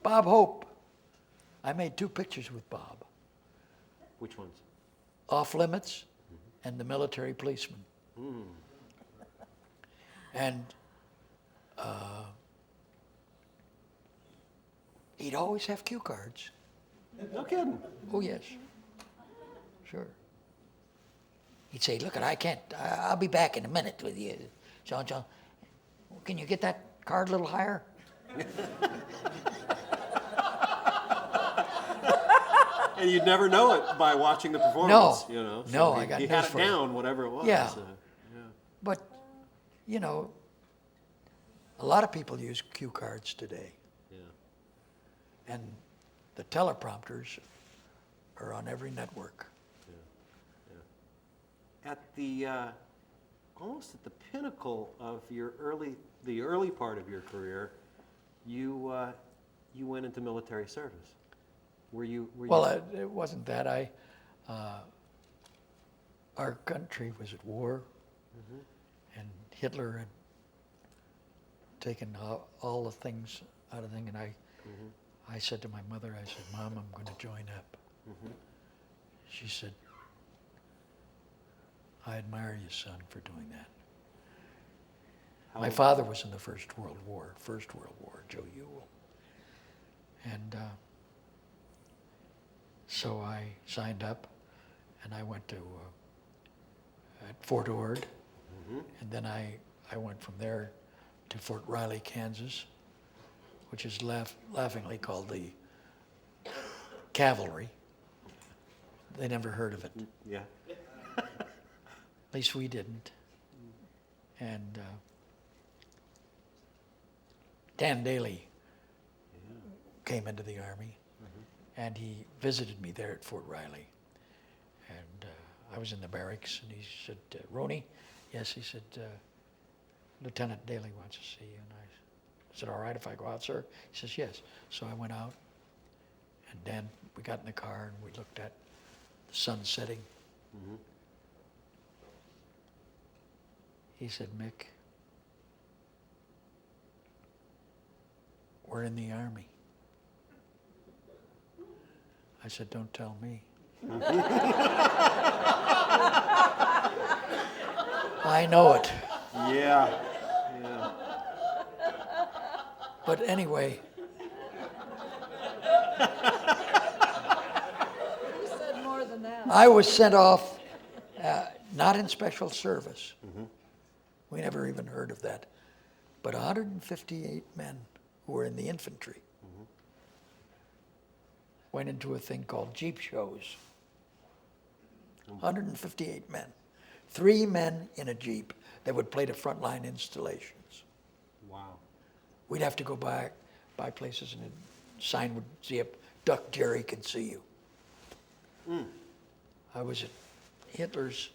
Bob Hope. I made 2 pictures with Bob. Which ones? Off Limits and The Military Policeman. And he'd always have cue cards. No kidding. Oh, yes. Sure. He'd say, look, I'll be back in a minute with you. John, can you get that card a little higher? And you'd never know it by watching the performance. No. You know. No, he, I got he news had it for you. down, whatever it was. Yeah. But, you know, a lot of people use cue cards today. Yeah. And the teleprompters are on every network. At the almost at the pinnacle of your the early part of your career, you went into military service. Were you? Well, it wasn't that. Our country was at war, and Hitler had taken all the things out of the thing, and I said to my mother, I said, "Mom, I'm going to join up." She said, "I admire you, son, for doing that." My father was in the First World War, Joe Ewell. And so I signed up, and I went to at Fort Ord, and then I went from there to Fort Riley, Kansas, which is laughingly called the cavalry. They never heard of it. Yeah. At least we didn't. And Dan Daly came into the Army, and he visited me there at Fort Riley. And I was in the barracks, and he said, "Rooney?" "Yes," he said, "Lieutenant Daly wants to see you." And I said, "All right if I go out, sir?" He says, "Yes." So I went out, and Dan, we got in the car, and we looked at the sun setting. He said, "Mick, we're in the Army." I said, "Don't tell me." I know it. Yeah. Yeah. But anyway, You said more than that. I was sent off, not in special service. We never even heard of that. But 158 men who were in the infantry went into a thing called Jeep shows. 158 men. 3 men in a Jeep that would play the frontline installations. Wow. We'd have to go by places, and a sign would say, "Duck Jerry can see you." I was at Hitler's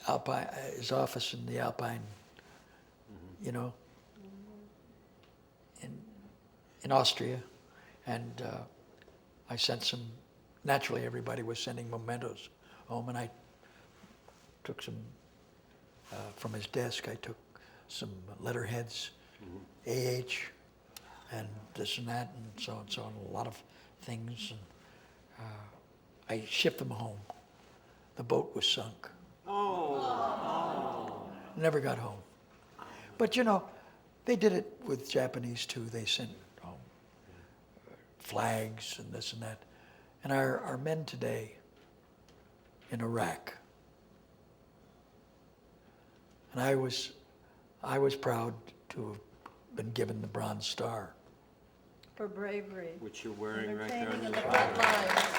Alpine, his office in the Alpine, you know, in Austria, and I sent some. Naturally, everybody was sending mementos home, and I took some from his desk. I took some letterheads, AH, and this and that, and so on, a lot of things, and I shipped them home. The boat was sunk. Never got home. But you know, they did it with Japanese too. They sent home flags and this and that. And our men today in Iraq, and I was proud to have been given the Bronze Star. For bravery. Which you're wearing right there on Entertaining your in the body. front lines.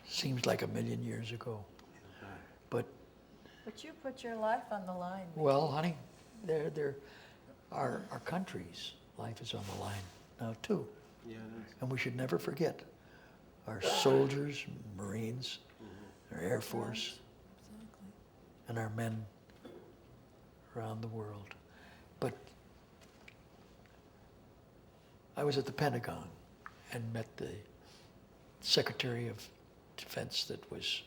Seems like a million years ago. But, But you put your life on the line. well, honey, our country's life is on the line now too. Yeah, it is. And we should never forget our soldiers, Marines, our Air Force, and our men around the world. But I was at the Pentagon and met the Secretary of Defense that was,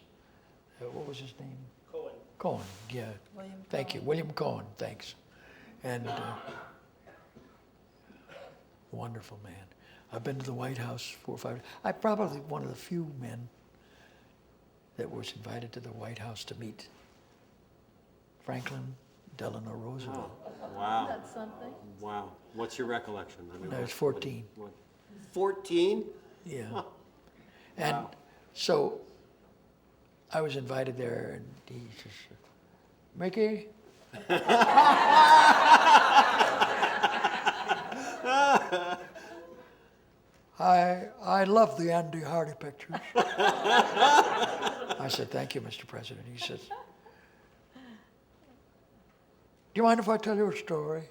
what was his name? Cohen. Cohen, yeah. William Thank you, Cohen. William Cohen, thanks. And wonderful man. I've been to the White House 4 or 5. I'm probably one of the few men that was invited to the White House to meet Franklin Delano Roosevelt. Wow. That's something. Wow. What's your recollection? I mean, When I was 14. 14? Yeah. And so I was invited there, and he says, "Mickey," I love the Andy Hardy pictures. I said, thank you, Mr. President. He says, do you mind if I tell you a story?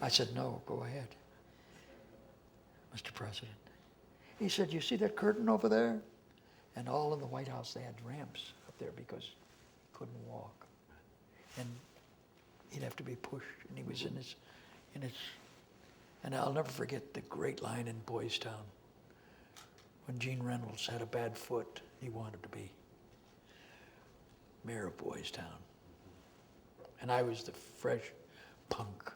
I said, no, go ahead, Mr. President. He said, you see that curtain over there? And all in the White House, they had ramps up there because he couldn't walk. And he'd have to be pushed, and he was in his, and I'll never forget the great line in Boys Town. When Gene Reynolds had a bad foot, he wanted to be mayor of Boys Town. And I was the fresh punk.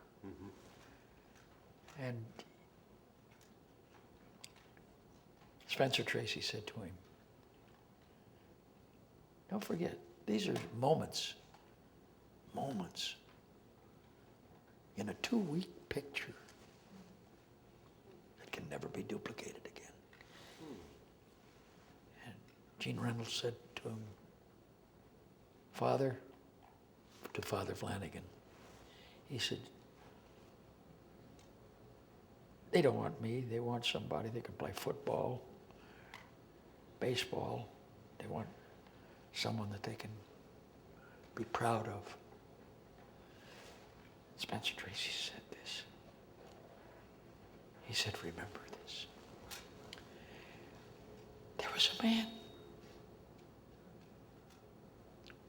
And Spencer Tracy said to him, don't forget, these are moments in a 2-week picture that can never be duplicated again. And Gene Reynolds said to him, Father, to Father Flanagan, he said, they don't want me, they want somebody that can play football, baseball, they want someone that they can be proud of. Spencer Tracy said this. He said, remember this. There was a man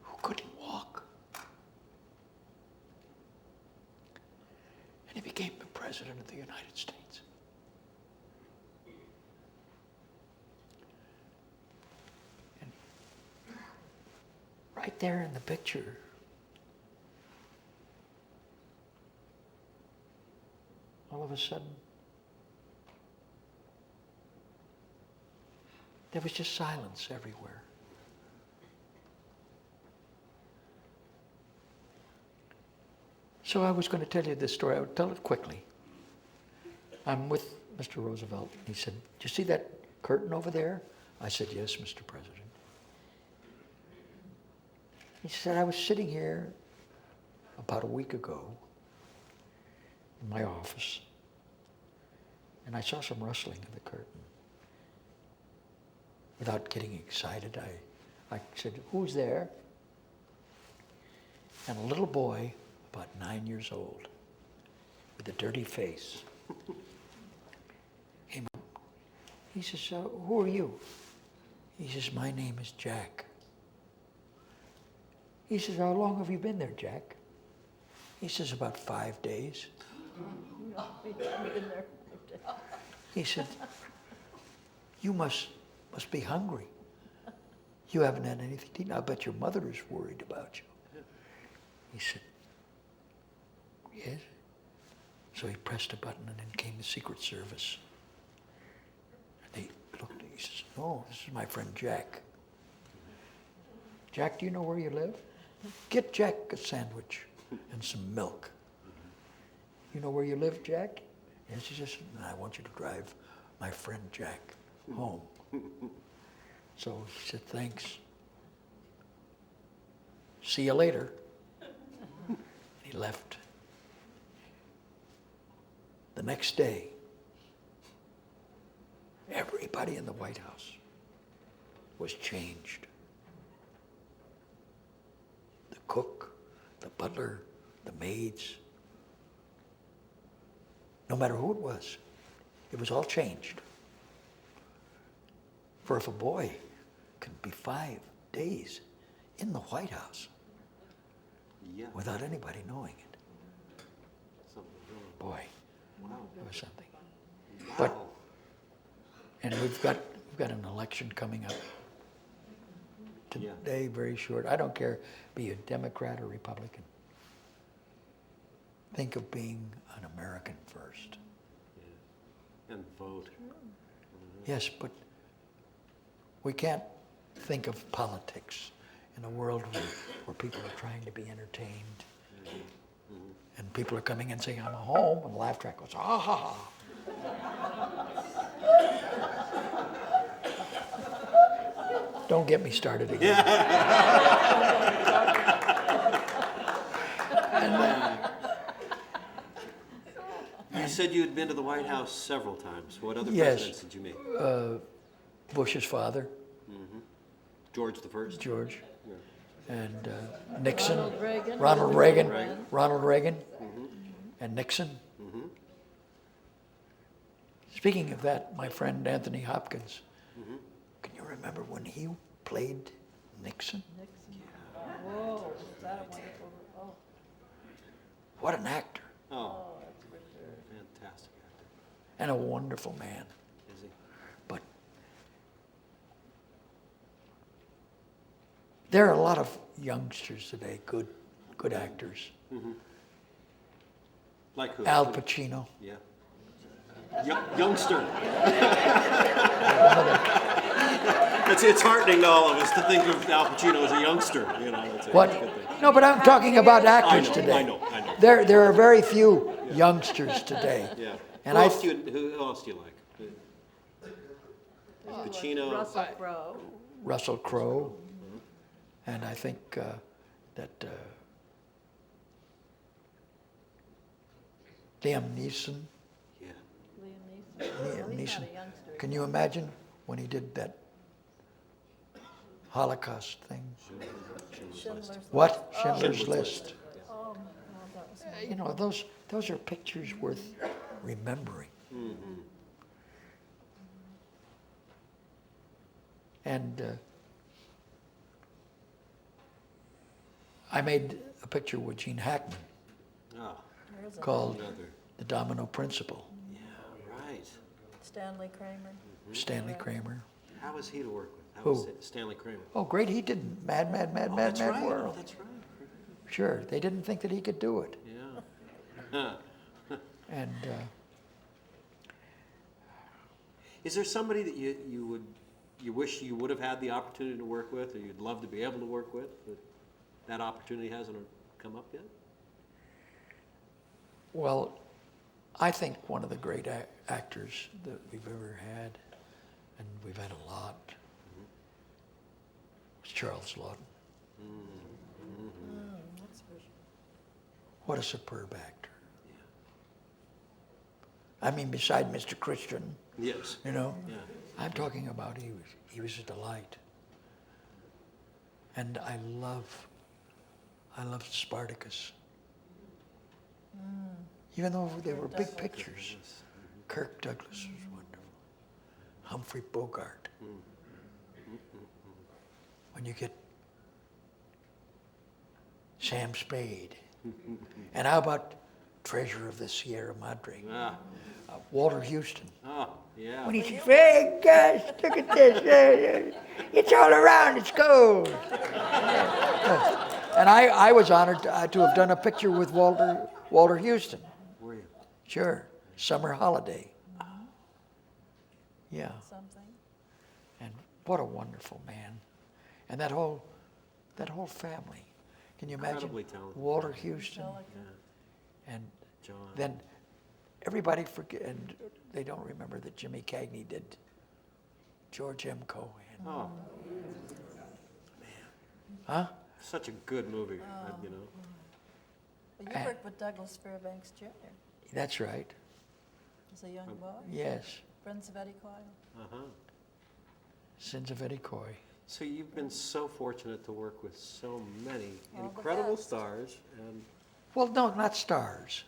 who couldn't walk. And he became the President of the United States. And right there in the picture, all of a sudden, there was just silence everywhere. So I was going to tell you this story. I would tell it quickly. I'm with Mr. Roosevelt. He said, do you see that curtain over there? I said, yes, Mr. President. He said, I was sitting here about a week ago in my office, and I saw some rustling in the curtain. Without getting excited, I said, who's there? And a little boy, about 9 years old, with a dirty face, came up. He says, who are you? He says, my name is Jack. He says, how long have you been there, Jack? He says, about 5 days. He said, you must be hungry. You haven't had anything to eat. I bet your mother is worried about you. He said, yes. So he pressed a button and then came the Secret Service. And they looked, he says, oh, this is my friend Jack. Jack, do you know where you live? Get Jack a sandwich and some milk. You know where you live, Jack? Yes, he says, I want you to drive my friend Jack home. So he said, thanks. See you later. He left. The next day, everybody in the White House was changed. The cook, the butler, the maids, no matter who it was all changed. For if a boy can be 5 days in the White House without anybody knowing it, boy, it was something. But, and we've got an election coming up today, very short. I don't care, be a Democrat or Republican. Think of being an American first. And vote. Yes, but we can't think of politics in a world where people are trying to be entertained. And people are coming in saying, I'm home, and the laugh track goes, ah ha ha. Don't get me started again. You said you had been to the White House several times. What other Yes. presidents did you meet? Bush's father, George the First. George, and Nixon, Ronald Reagan. Ronald Reagan, and Nixon. Speaking of that, my friend Anthony Hopkins, can you remember when he played Nixon? Whoa, is that a wonderful, oh. What an actor, Oh, fantastic actor. and a wonderful man. Is he? But there are a lot of youngsters today, good actors. Like who? Al Pacino. Yeah. Youngster. It's heartening to all of us to think of Al Pacino as a youngster. You know, it's a What? good thing. No, but I'm talking about actors I today. know. There are very few youngsters today. Yeah. And who I else do you like? Pacino. Russell Crowe. Russell Crowe, and I think that Liam Neeson. Yeah. Liam He's Neeson. not a youngster. Can you imagine when he did that Holocaust thing? Schindler's List. What? Oh. Schindler's List. Oh, no, that was You know, those are pictures worth remembering. And I made a picture with Gene Hackman Oh, there's a called another. The Domino Principle. Yeah, right. Stanley Kramer. Stanley Kramer. How was he to work with? How Who? was Stanley Kramer? Oh, great, he did Mad That's right. World. That's right. Sure, they didn't think that he could do it. Yeah. And Is there somebody that you wish you would have had the opportunity to work with, or you'd love to be able to work with, but that opportunity hasn't come up yet? well, I think one of the great actors that we've ever had, and we've had a lot, was Charles Lawton. That's for sure. What a superb actor. I mean, beside Mr. Christian, Yes. you know, Yeah. I'm talking about he was a delight. And I love Spartacus. Even though they were big pictures. Kirk Douglas was wonderful. Humphrey Bogart. When you get Sam Spade. And how about Treasure of the Sierra Madre? Ah. Walter Houston. Oh, yeah. When he says, "Hey guys, look at this! It's all around. It's gold." And I was honored to have done a picture with Walter Houston. Were you? Sure, Summer Holiday. Yeah, Something. and what a wonderful man, and that whole family. Can you imagine Incredibly talented. Walter Houston and John. then everybody forget, and they don't remember that Jimmy Cagney did George M. Cohan. Oh, Huh? such a good movie, you know. But you worked with Douglas Fairbanks Jr. That's right. as a young boy. Yes. Friends of Eddie Coyle. Uh-huh. Sins of Eddie Coy. So you've been so fortunate to work with so many All the incredible best. stars, and Well, no, not stars.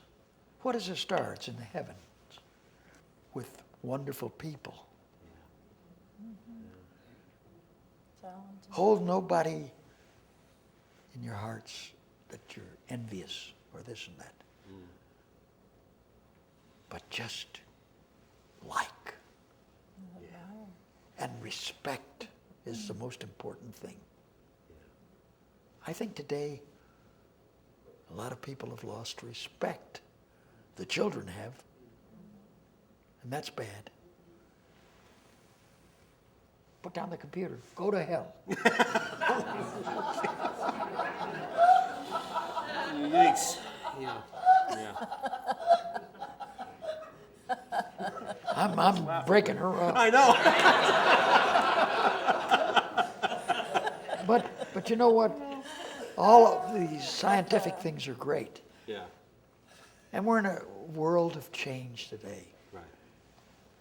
What is a star? It's in the heavens with wonderful people. Talented. Hold nobody in your hearts that you're envious or this and that. But just like and respect is the most important thing. I think today a lot of people have lost respect. The children have. And that's bad. Put down the computer. Go to hell. yikes. Yeah. Yeah. I'm breaking her up. I know. But you know what? A all of these scientific things are great. Yeah, And we're in a world of change today. right.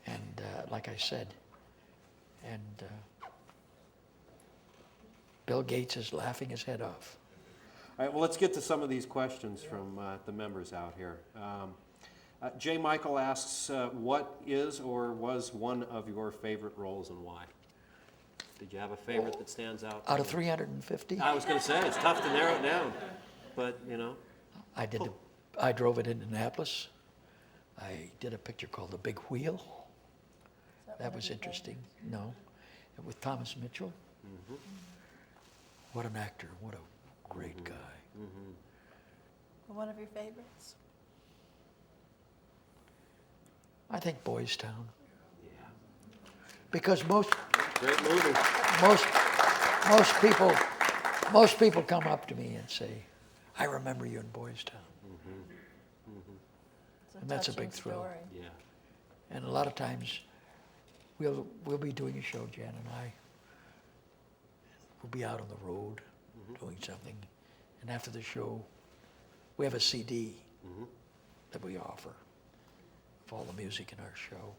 And like I said, and Bill Gates is laughing his head off. All right, well, let's get to some of these questions from the members out here. J. Michael asks, what is or was one of your favorite roles and why? Did you have a favorite that stands out? Out of 350, I was going to say, it's tough to narrow it down, but, you know. I drove it in Indianapolis. I did a picture called The Big Wheel. That was interesting. No, with Thomas Mitchell. Mm-hmm. What an actor! What a great guy. One of your favorites? I think Boys Town, Yeah. because most Great movie. most people come up to me and say, "I remember you in Boys Town," It's And that's a touching big thrill. story. Yeah. and a lot of times we'll be doing a show, Jan and I. We'll be out on the road doing something, and after the show, we have a CD that we offer of all the music in our show,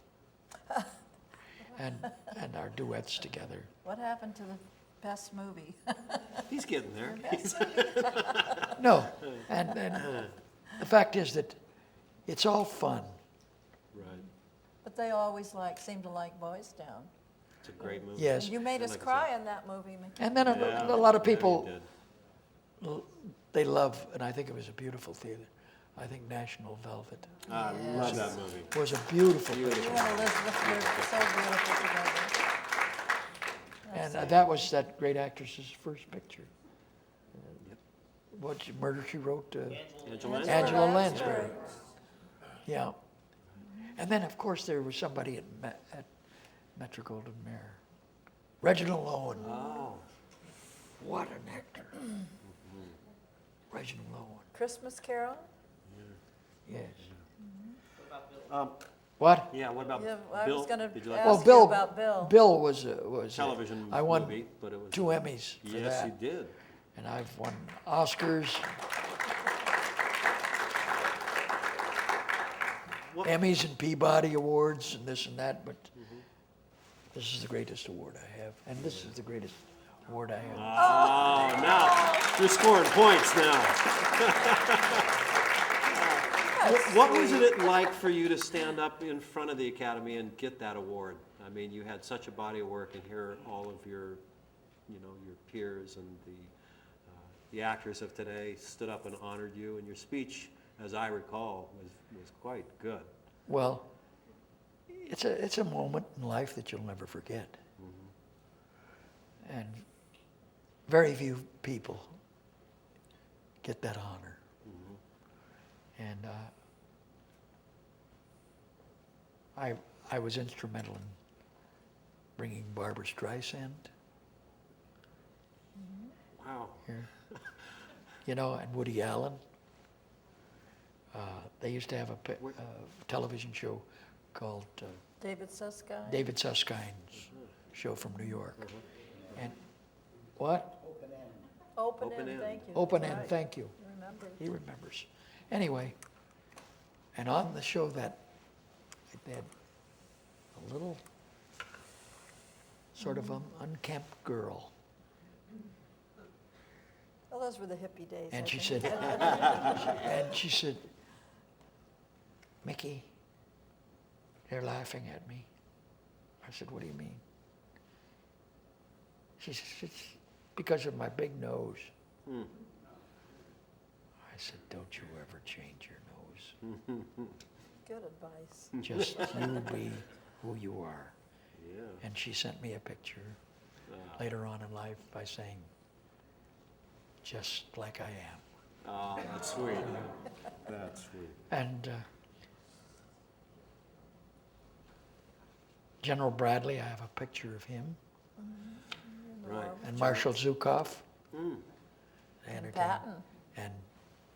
and our duets together. What happened to the best movie? He's getting there. No, and the fact is that it's all fun. Right. But they always seem to like Boys Town. It's a great movie. Yes, You made us Like I cry in that movie, Mickey. and then Yeah. a lot of Yeah, you people, did. they love, and I think it was a beautiful theater. I think National Velvet I love that movie. was a beautiful You picture. and Elizabeth were so beautiful together. And that was that great actress's first picture. What Murder She Wrote? Angela Angela Angela Lansbury. Lansbury. Yeah. And then, of course, there was somebody at Metro-Goldwyn-Mayer. Reginald Lowen. Oh. What an actor. Reginald Lowen. Christmas Carol? Yes. Um, What? yeah, what about Yeah, I Bill? was gonna Did you like ask Well, you Bill. about Bill. Bill was television I won movie, but it was 2 Emmys for Yes, that. you did. And I've won Oscars, What- Emmys and Peabody Awards and this and that, but this is the greatest award I have. And this is the greatest award I have. Oh, now you're scoring points now. What was it like for you to stand up in front of the Academy and get that award? I mean, you had such a body of work, and here all of your, your peers and the actors of today stood up and honored you, and your speech, as I recall, was quite good. Well, it's a moment in life that you'll never forget. And very few people get that honor. And I was instrumental in bringing Barbra Streisand Wow. here, and Woody Allen. They used to have a television show called David Susskind? David Suskind's show from New York. And what? Open Open End, End. thank you. Open That's End, right. thank you. Remember. He remembers. Anyway, and on the show that they had a little sort of unkempt girl, Well, those were the hippie days. and I she think. said, "Mickey, they're laughing at me." I said, "What do you mean?" She said, "It's because of my big nose." I said, "Don't you ever change your nose. Good advice. Just you be who you are." Yeah. And she sent me a picture later on in life by saying, "Just like I am." Oh, that's sweet. That's sweet. And General Bradley, I have a picture of him, Right. and Marshall Zukov. And Patton. And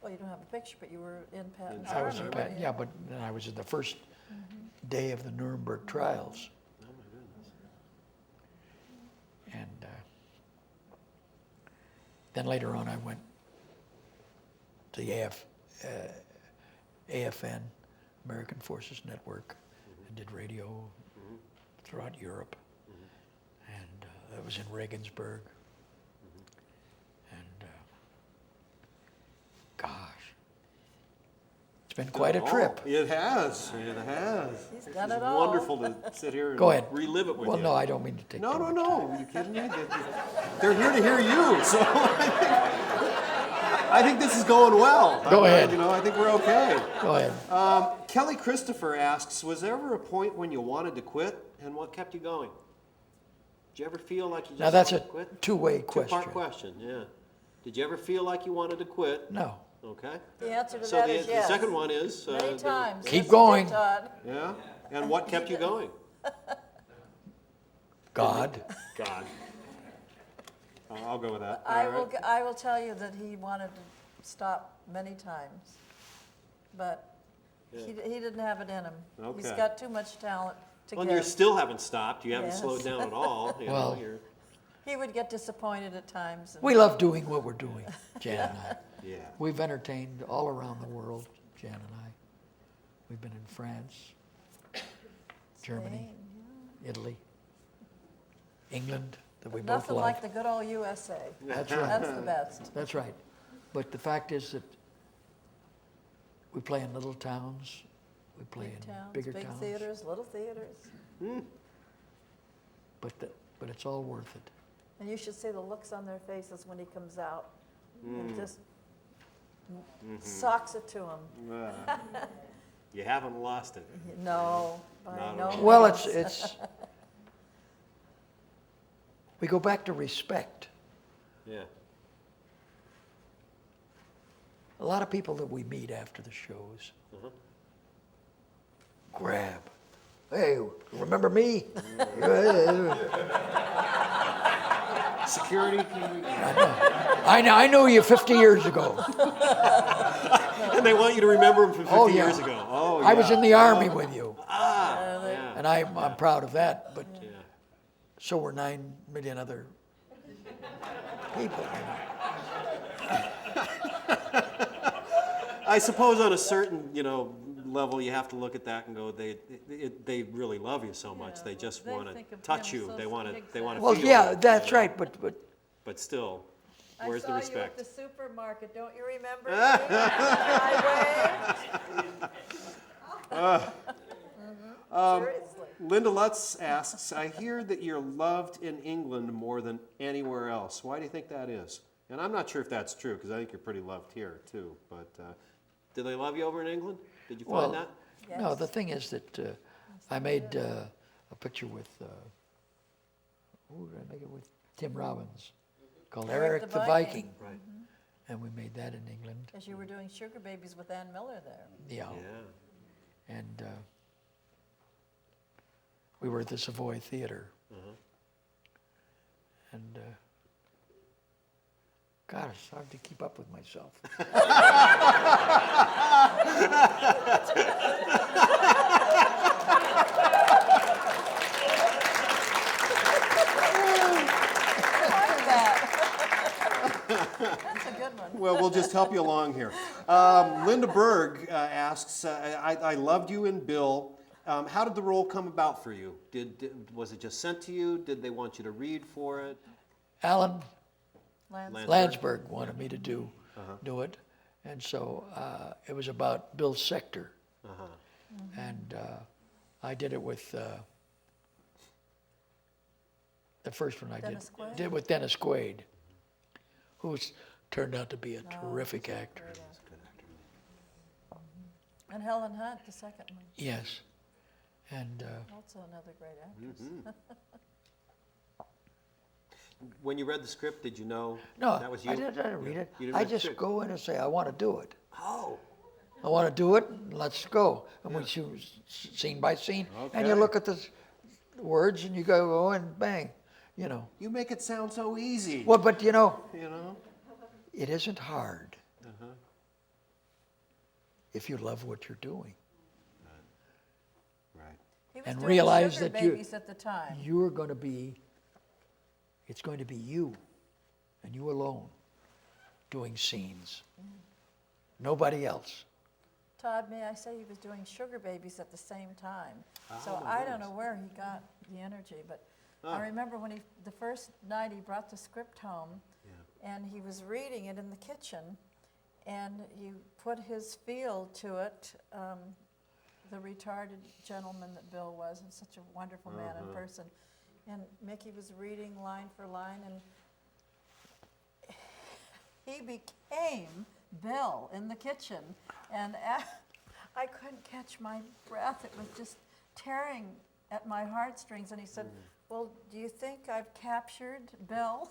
Well, you don't have a picture, but you were in Patton's I was in army, Patton, weren't yeah, but then I was in the first day of the Nuremberg trials. Oh, my goodness. And then later on, I went the AFN, American Forces Network, and did radio throughout Europe. And that was in Regensburg. And gosh, it's been quite a trip. It has. It has. He's done It's it all. wonderful to sit here and Go ahead. relive it with Well, you. no, I don't mean to take No, too no, much no. time. Are you kidding me? They're here to hear you. So I think this is going well. Go ahead. You know, I think we're okay. Go ahead. Kelly Christopher asks, was there ever a point when you wanted to quit, and what kept you going? Did you ever feel like you just Now that's wanted a to quit? two-way question. Two-part question, yeah. Did you ever feel like you wanted to quit? No. Okay. The answer to So that the, is yes. the second one is... Many times. Keep Yes, you going. did, Todd. Yeah? And what kept you going? God. God. I'll go with that. I All will, right. I will tell you that he wanted to stop many times, but he didn't have it in him. He's Okay. got too much talent to Well, you give. still haven't stopped. You haven't Yes. slowed down at all. You Well- know, you're, He would get disappointed at times. and- We love doing what we're doing, Jan and I. yeah. We've entertained all around the world, Jan and I. We've been in France, Germany, Italy, England, that we both Nothing love. like the good old USA. That's right. That's the best. That's right. But the fact is that we play in little towns, we play Big in towns, bigger big towns, theaters, little theaters. but it's all worth it. And you should see the looks on their faces when he comes out. And just socks it to him. You haven't lost it. No, by Not at no all. means. Well, it's we go back to respect. Yeah. A lot of people that we meet after the shows grab. Hey, remember me? Security. I know you 50 years ago. And they want you to remember them from 50 Oh, yeah. years ago. Oh, I was yeah. in the Army with you, Yeah. and I'm proud of that, but Yeah. so were 9 million other people. I suppose on a certain, level, you have to look at that and go, they really love you so much. Yeah, They just they want to think of touch him you. so They want to. They want to. Well, feel yeah, you, that's you know? right, but But still, I where's the saw you respect? at the supermarket, don't you remember me? I waved. Seriously. Linda Lutz asks, I hear that you're loved in England more than anywhere else. Why do you think that is? And I'm not sure if that's true, because I think you're pretty loved here, too. But do they love you over in England? Did you find well, that? no. Yes. The thing is that I made a picture with who did I make it with? Tim Robbins, called Eric the Viking, Right. and we made that in England. Because you were doing Sugar Babies with Ann Miller there. Yeah, Yeah. and we were at the Savoy Theater, and God, it's hard to keep up with myself. That's a good one. Well, we'll just help you along here. Linda Berg asks, I loved you in Bill. How did the role come about for you? Was it just sent to you? Did they want you to read for it? Alan Lance. Landsberg wanted me to do it, and so it was about Bill's sector, and I did it with the first one I Dennis Quaid? did with Dennis Quaid, who's turned out to be a terrific actor. And Helen Hunt, the second one. Yes, and Also another great actress. When you read the script, did you know no, that was you? I didn't read it. You didn't I read the just script? go in and say I want to do it. Oh. I want to do it. Let's go. And we choose scene by scene, and you Okay. look at the words, and you go, and bang, you know. You make it sound so easy. Well, but you know, It it isn't hard if you love what you're doing Right. He was and doing realize Sugar that Babies at the time. you're going to be. It's going to be you, and you alone, doing scenes. Nobody else. Todd, may I say he was doing Sugar Babies at the same time. Oh, So my I don't goodness. know where he got the energy, but Oh. I remember when the first night he brought the script home, Yeah. and he was reading it in the kitchen, and he put his feel to it. The retarded gentleman that Bill was, and such a wonderful man in person. And Mickey was reading line for line, and he became Bill in the kitchen. And I couldn't catch my breath. It was just tearing at my heartstrings. And he said, well, do you think I've captured Bill?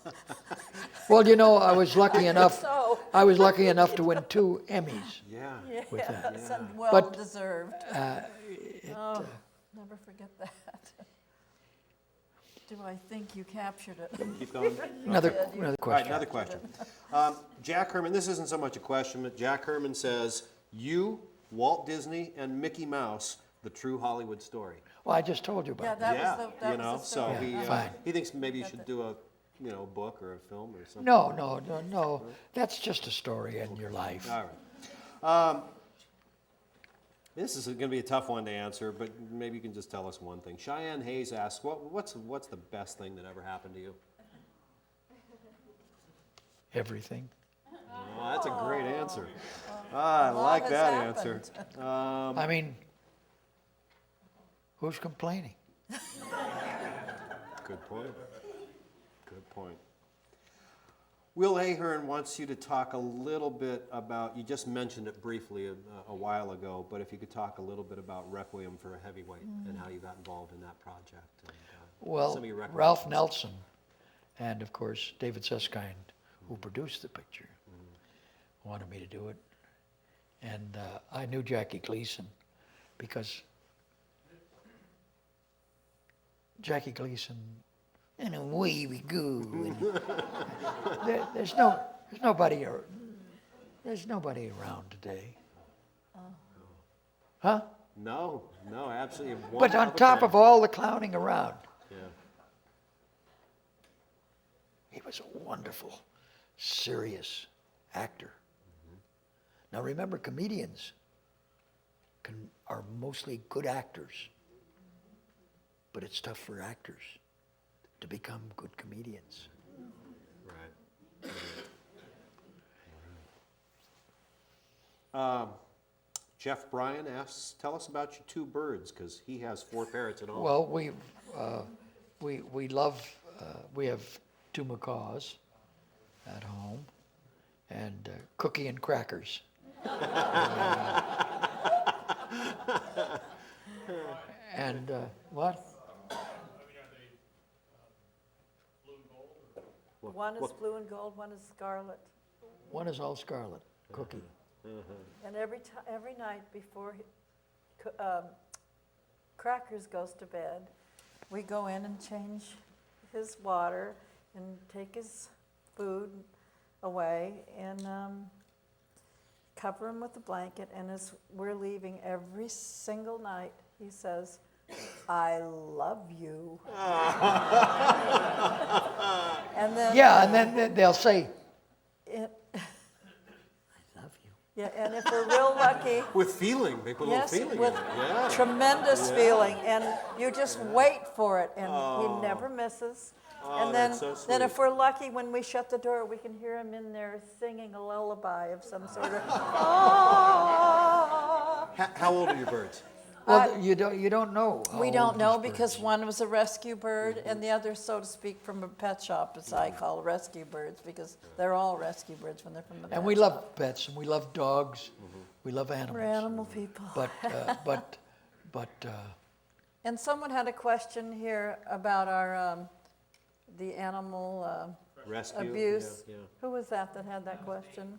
Well, you know, I was lucky enough. So, I was lucky enough to win 2 Emmys. Yeah. With that. yes, and But, well deserved. It, Never forget that. Do I think you captured it? Keep going. another did. another All right, question. another question. Jack Herman, this isn't so much a question, but Jack Herman says, you, Walt Disney, and Mickey Mouse, the true Hollywood story. Well, I just told you about Yeah, that. that was the so story. he, Fine. he thinks maybe you should do a, book or a film or something. No. That's just a story in your life. All right. This is going to be a tough one to answer, but maybe you can just tell us one thing. Cheyenne Hayes asks, what's the best thing that ever happened to you? Everything. Oh, that's a great answer. I like has that happened. answer. I mean, who's complaining? Good point. Good point. Will Ahern wants you to talk a little bit about, you just mentioned it briefly a while ago, but if you could talk a little bit about Requiem for a Heavyweight and how you got involved in that project. And, Well, some of your Ralph recollections. Nelson and, of course, David Susskind, who produced the picture, wanted me to do it. And I knew Jackie Gleason because Jackie Gleason, and away we go. And there's nobody around today. Huh? No, absolutely. But on top of all the clowning around, Yeah. he was a wonderful, serious actor. Now remember, comedians are mostly good actors, but it's tough for actors to become good comedians. Right. Jeff Bryan asks, tell us about your 2 birds, because he has 4 parrots at home. Well, we love, we have 2 macaws at home, and Cookie and Crackers. And what? One is blue and gold, one is scarlet. One is all scarlet, Cookie. And every night before Crackers goes to bed, we go in and change his water and take his food away and cover him with a blanket. And as we're leaving every single night, he says, I love you. And then Yeah, and then they'll say, it, I love you. yeah, and if we're real lucky, With feeling, they put a yes, little feeling with in it. Yeah. tremendous feeling, and you just wait for it, and he never misses. Oh, And then, that's so then if sweet. we're lucky, when we shut the door, we can hear him in there singing a lullaby of some sort of. How old are your birds? Well, you don't know. how We old don't know these because birds one was a rescue bird, and the other, so to speak, from a pet shop, as I call rescue birds, because they're all rescue birds when they're from the pet And we shop. love pets, and we love dogs, we love animals. We're animal people. But And someone had a question here about our, the animal Rescue? abuse. Yeah. Who was that had that question?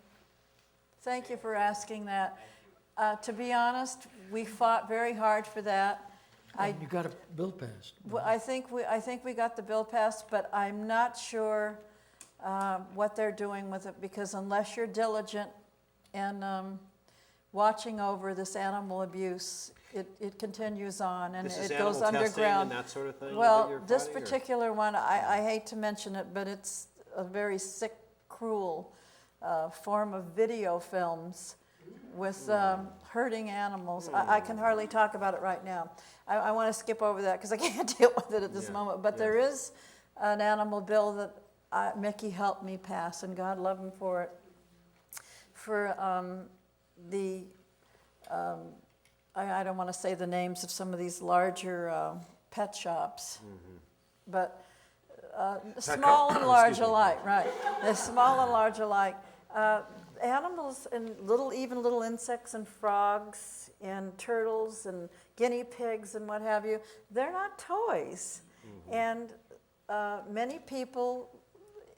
Thank you for asking that. To be honest, we fought very hard for that. and you got a bill passed. Well, I think we got the bill passed, but I'm not sure what they're doing with it, because unless you're diligent and watching over this animal abuse, it continues on and This is it goes animal testing underground. and that sort of thing that Well, you're this fighting, or- particular one, I hate to mention it, but it's a very sick, cruel form of video films with hurting animals. I can hardly talk about it right now. I want to skip over that because I can't deal with it at this moment. But there is an animal bill that Mickey helped me pass, and God love him for it. For I don't want to say the names of some of these larger pet shops, but small and large alike, right? They're small and large alike. Animals and even little insects and frogs and turtles and guinea pigs and what have you, they're not toys. And many people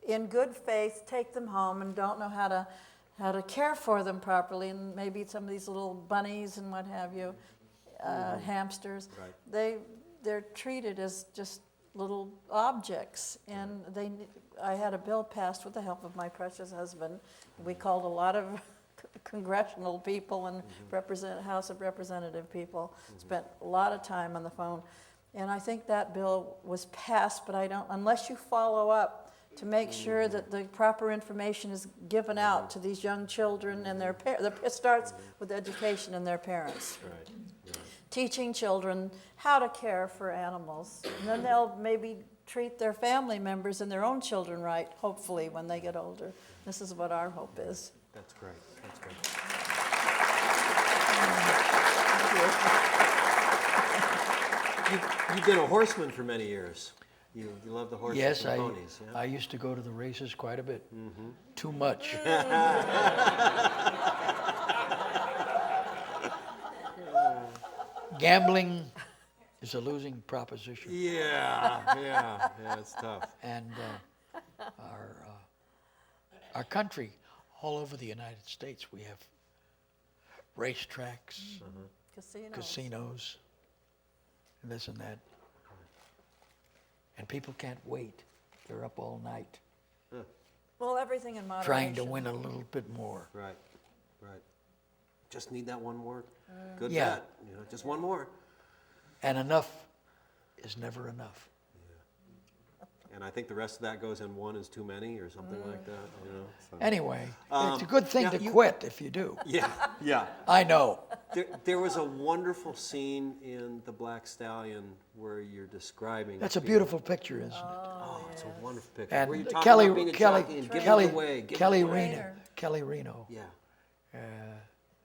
in good faith take them home and don't know how to care for them properly, and maybe some of these little bunnies and what have you, hamsters, they're treated as just little objects, and I had a bill passed with the help of my precious husband. We called a lot of congressional people and House of Representative people, spent a lot of time on the phone, and I think that bill was passed, but unless you follow up to make sure that the proper information is given out to these young children and their parents. It starts with education and their parents. Teaching children how to care for animals. And then they'll maybe treat their family members and their own children right, hopefully, when they get older. This is what our hope is. That's great. That's great. You've been a horseman for many years. You love the horses Yes, and ponies. I used to go to the races quite a bit. Too much. Gambling is a losing proposition. Yeah, it's tough. And our country, all over the United States, we have racetracks, casinos, and this and that. And people can't wait. They're up all night Well, everything in moderation. trying to win a little bit more. Right. Just need that one more good Yeah. bet. Just one more. And enough is never enough. And I think the rest of that goes in one is too many or something like that. So. Anyway, it's a good thing now to you- quit if you do. Yeah. I know. There was a wonderful scene in the Black Stallion where you're describing. That's a being- beautiful picture, isn't it? Oh, it's a wonderful picture. And where you're talking Kelly, about being a Kelly, jockey and giving Kelly, it away. giving Kelly it away. Reno, Kelly Reno, Yeah.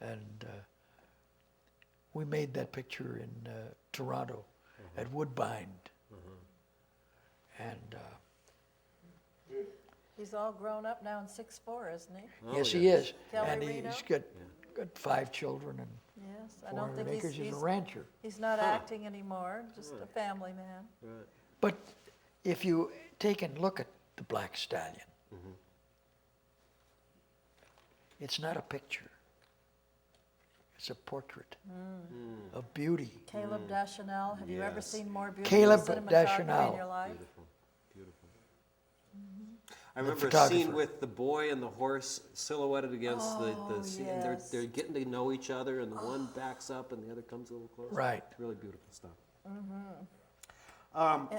and we made that picture in Toronto at Woodbine, and He's all grown up now in 6'4", isn't he? yes, he is, Kelly and Reno? he's got 5 children and Yes, I don't 400 think acres. He's a he's rancher. he's not acting anymore, just a family man. Right. But if you take and look at the Black Stallion, it's not a picture. It's a portrait of beauty. Caleb Deschanel, have you ever Yes. seen more beautiful Caleb cinematography Deschanel. in your life? Beautiful. I remember a photographer. scene with the boy and the horse silhouetted against the scene. And yes. they're getting to know each other, and the one backs up and the other comes a little closer. Right. Really beautiful stuff.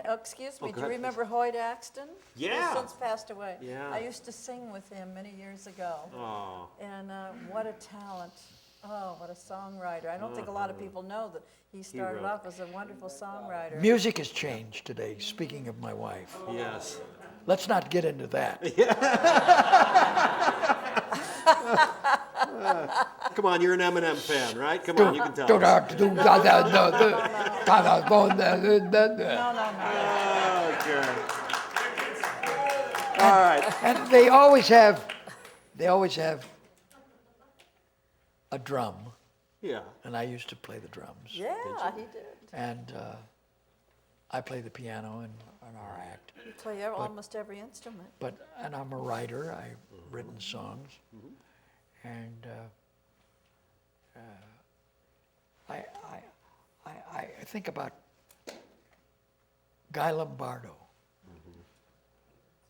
Excuse me, go do you ahead, remember Hoyt Axton? Yeah. He's since passed away. Yeah. I used to sing with him many years ago. Oh, And what a talent. Oh, what a songwriter. I don't think a lot of people know that he started wrote- off as a wonderful songwriter. Music has changed today, speaking of my wife. yes. Let's not get into that. Come on, you're an Eminem fan, right? Come on, you can tell us. No, no. Okay. All right. And they always have a drum, Yeah. and I used to play the drums. Yeah, he did. And I play the piano in our act. He played almost every instrument. And I'm a writer. I've written songs, and I think about Guy Lombardo.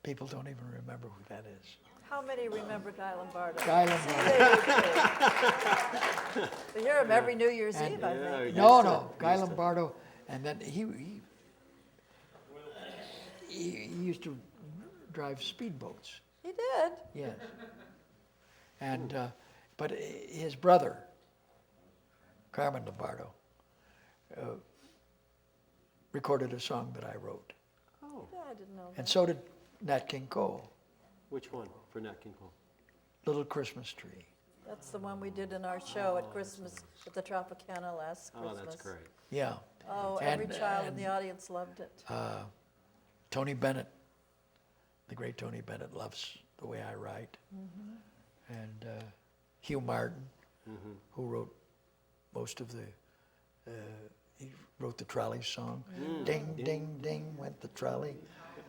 People don't even remember who that is. How many remember Guy Lombardo? Guy Lombardo. We hear him every New Year's Eve, I Yeah, think. No, Guy Lombardo, and then he used to drive speedboats. He did. Yes. And But his brother, Carmen Lombardo, recorded a song that I wrote. Oh, Yeah, I didn't know And that. so did Nat King Cole, which one for Nat King Cole? Little Christmas Tree. That's the one we did in our show at Christmas, at the Tropicana last Oh, Christmas. that's great. Yeah. Oh, every And- child in and- the audience loved it. Tony Bennett, the great Tony Bennett, loves the way I write. And Hugh Martin, who wrote most of the, he wrote the trolley song. Ding, ding, ding, went the trolley.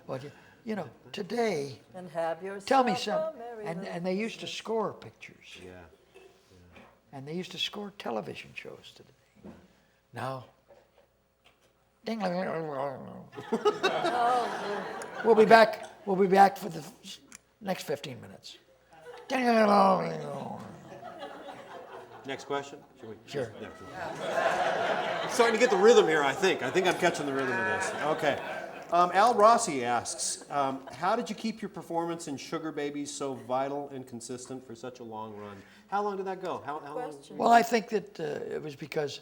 Well, you know, today, And have yourself tell me a something, merry and little they used to score pictures, Yeah. and they used to score television shows today. Now, ding, ding, ding, ding. We'll be back for the next 15 minutes. Ding, ding, ding, ding, ding. Next question? Should we? Sure. Yeah. I'm starting to get the rhythm here, I think. I think I'm catching the rhythm of this. Okay. Al Rossi asks, how did you keep your performance in Sugar Babies so vital and consistent for such a long run? How long did that go? How long? Question. Well, I think that it was because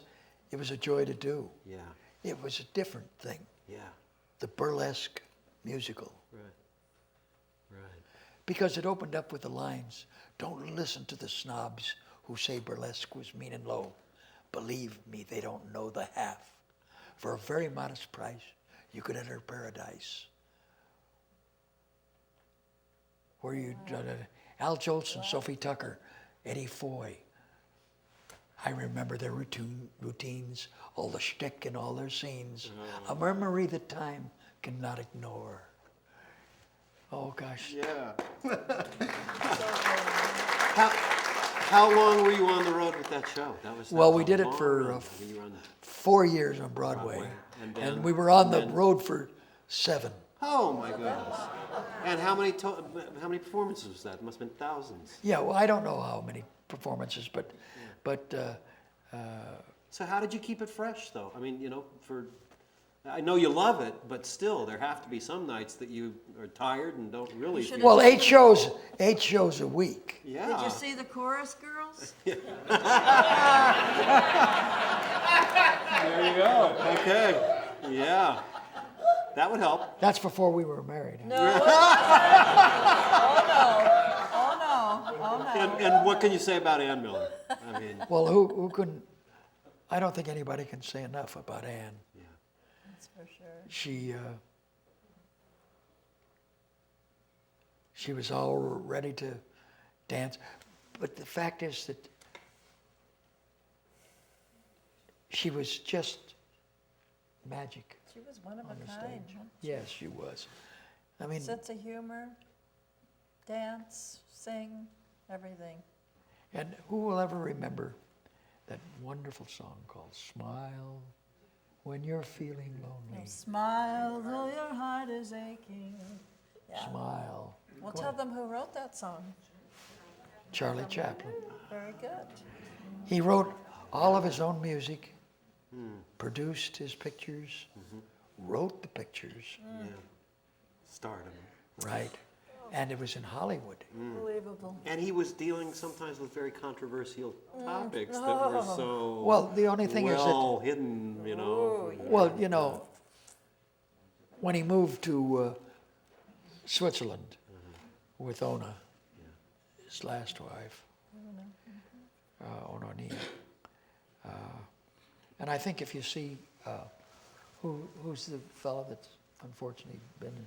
it was a joy to do. Yeah. It was a different thing, Yeah. the burlesque musical, Right. Right. because it opened up with the lines, don't listen to the snobs who say burlesque was mean and low. Believe me, they don't know the half. For a very modest price, you could enter paradise. Where you, Al Jolson, Sophie Tucker, Eddie Foy. I remember their routines, all the shtick and all their scenes. A memory that time cannot ignore. Oh gosh. Yeah. How long were you on the road with that show? That was Well, we a did it long for run. When you were on 4 years on Broadway. Broadway, and And then- we were on the and then- road for 7. Oh my goodness! And how many performances was that? It must have been thousands. Yeah, well, I don't know how many performances, but So how did you keep it fresh, though? I mean, I know you love it, but still, there have to be some nights that you are tired and don't really. You should feel- well, 8 shows a week. Yeah. Did you see the chorus girls? There you go. Okay. Yeah. That would help. That's before we were married. No. Oh, no. Oh, no. Oh, no. And what can you say about Ann Miller? I mean, Well, who couldn't? I don't think anybody can say enough about Ann. That's for sure. She was all ready to dance, but the fact is that she was just magic. She was one of a the kind. stage. Huh? Yes, she was. I mean, Sense of humor, dance, sing, everything. and who will ever remember that wonderful song called "Smile When You're Feeling Lonely"? Smile though your heart is aching. Yeah. Smile. Well, Go tell on. them who wrote that song. Charlie Chaplin. Very good. He wrote all of his own music, produced his pictures, wrote the pictures, yeah. Stardom. right? And it was in Hollywood. Unbelievable. And he was dealing sometimes with very controversial topics that were so Well, the only thing is that, well hidden, well, you know, when he moved to Switzerland with Ona, his last wife, Ona Nia. And I think if you see, who's the fellow that's unfortunately been in,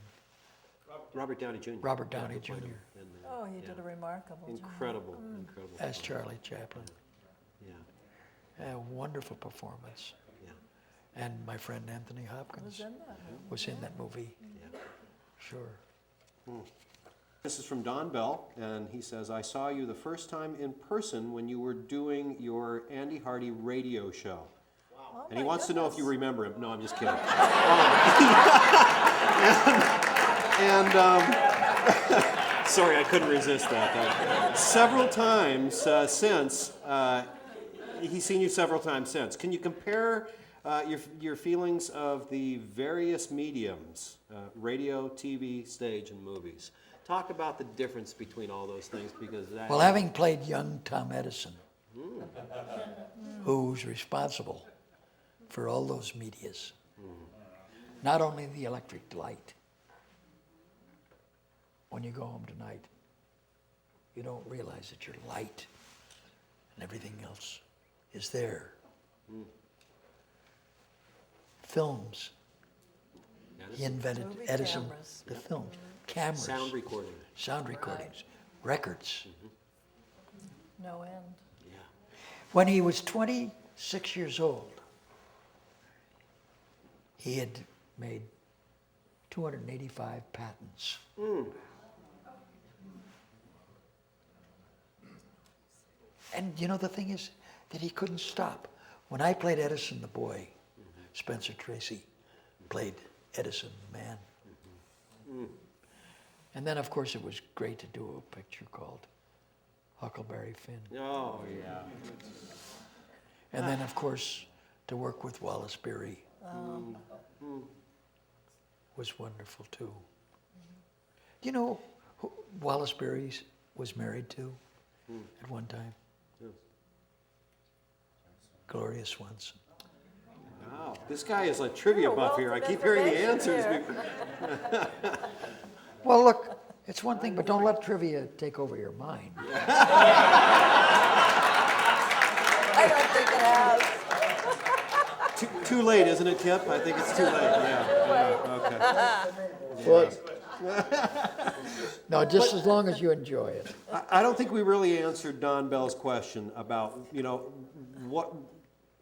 Robert Downey Jr. Robert Downey Jr. And, Oh, he did a remarkable job. incredible. as Charlie Chaplin. Yeah, A wonderful performance. yeah. And my friend Anthony Hopkins Was in that. was in that movie. Sure. This is from Don Bell, and he says, I saw you the first time in person when you were doing your Andy Hardy radio show. Oh, And he my wants to know if you goodness. remember him. No, I'm just kidding. Sorry, I couldn't resist that. Several times since, he's seen you several times since. Can you compare your feelings of the various mediums, radio, TV, stage, and movies? Talk about the difference between all those things, because that. Well, having played young Tom Edison, who's responsible for all those medias, not only the electric light. When you go home tonight, you don't realize that your light and everything else is there. Films. He invented Movie Edison, cameras. the film, cameras, Sound recording. sound recordings, records. No end. Yeah. When he was 26 years old, he had made 285 patents. And you know, the thing is that he couldn't stop. When I played Edison the boy, Spencer Tracy played Edison the man. And then, of course, it was great to do a picture called Huckleberry Finn. Oh, yeah. And then, of course, to work with Wallace Beery was wonderful, too. You know who Wallace Beery was married to at one time? Yes. Gloria Swanson. Wow, this guy is a trivia Oh, buff wealth here. I of keep hearing the information answers. here. Well, look, it's one thing, but don't let trivia take over your mind. I don't think it has. Too late, isn't it, Kip? I think it's too late. Yeah, okay. Well, no, just as long as you enjoy it. I don't think we really answered Don Bell's question about,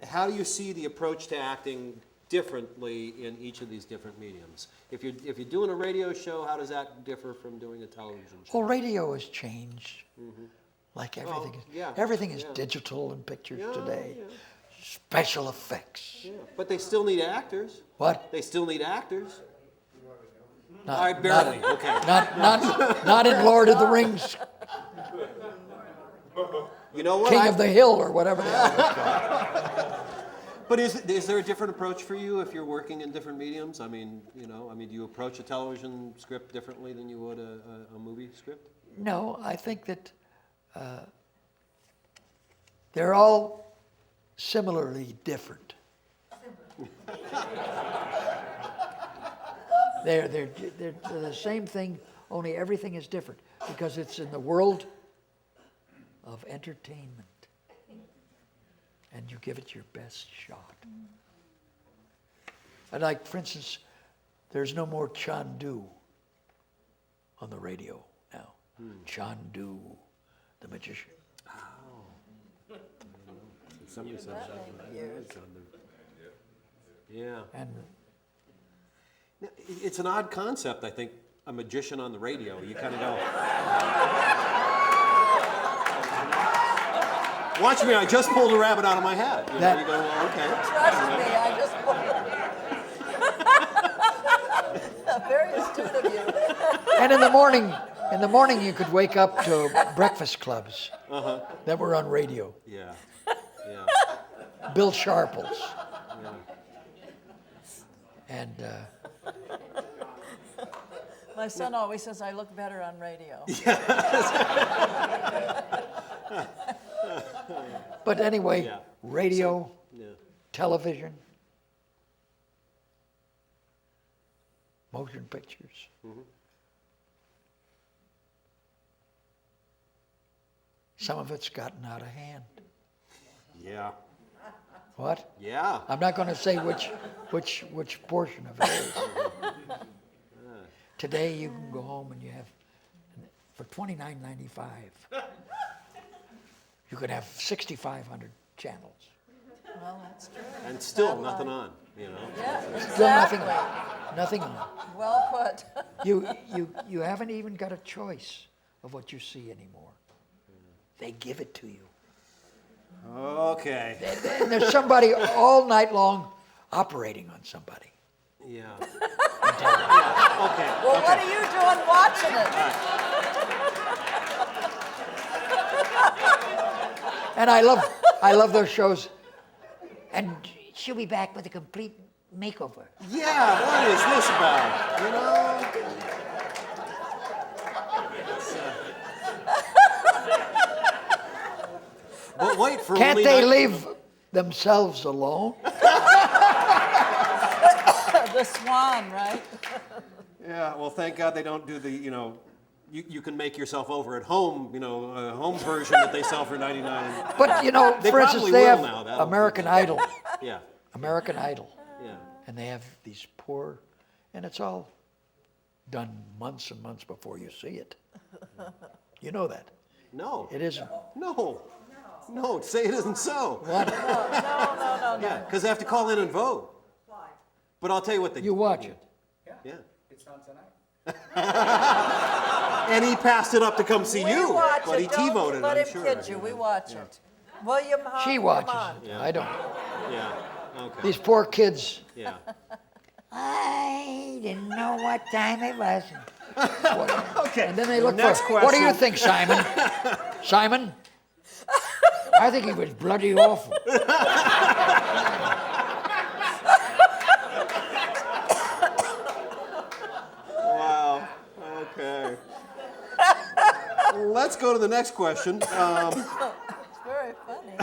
how do you see the approach to acting differently in each of these different mediums? If you're doing a radio show, how does that differ from doing a television show? Well, radio has changed, like everything. yeah, Everything is yeah. digital in pictures Yeah, today. yeah. Special effects. Yeah, but they still need actors. What? They still need actors. Not, All right, barely. Not, Okay. not in Lord of the Rings, You know what? King of the Hill, or whatever the hell it's called. But is there a different approach for you if you're working in different mediums? I mean, do you approach a television script differently than you would a movie script? No, I think that they're all similarly different. They're the same thing, only everything is different because it's in the world of entertainment. And you give it your best shot. And like, for instance, there's no more Chandu on the radio now. Chandu, the magician. Somebody said that. Yeah. And It's an odd concept, I think, a magician on the radio. You kind of go, watch me, I just pulled a rabbit out of my hat. You That- go, well, okay. Trust me, I just. Very astute of you. and in the morning you could wake up to breakfast clubs that were on radio. Yeah, yeah, Bill Sharples. yeah. And My son always says I look better on radio. but anyway, Yeah. radio, Yeah. television, motion pictures. Some of it's gotten out of hand. Yeah. What? Yeah. I'm not going to say which portion of it is. Today you can go home and you have, for $29.95, you could have 6,500 channels. Well, that's true. And still nothing on, Yeah, Still nothing exactly. on. Nothing on. Well put. You haven't even got a choice of what you see anymore. They give it to you. Okay. And there's somebody all night long operating on somebody. Yeah. Well, what are you doing watching it? And I love those shows. And she'll be back with a complete makeover. Yeah, what is this about? But wait for Can't only they nine- leave themselves alone? The swan, right? Yeah, well, thank God they don't do the, you can make yourself over at home, a home version that they sell for 99. But, They for instance, probably they will have now, that'll- American Idol. Yeah, American Idol. yeah. And they have these poor, and it's all done months and months before you see it. You know that. No. It isn't. No. No, say it isn't so. What? No. Yeah, because they have to call in and vote. But I'll tell you what they You watch it. Yeah. It's on tonight. And he passed it up to come see We you, watch but it. he Don't T-voted, let I'm him sure. kid you. We watch it. William Hahn, She come watches on. it. I don't. Yeah, okay, These poor kids. yeah. I didn't know what time it was. Okay. And then they look Next for, what do you question. think, Simon? Simon? I think he was bloody awful. Wow, okay. Let's go to the next question. It's very funny.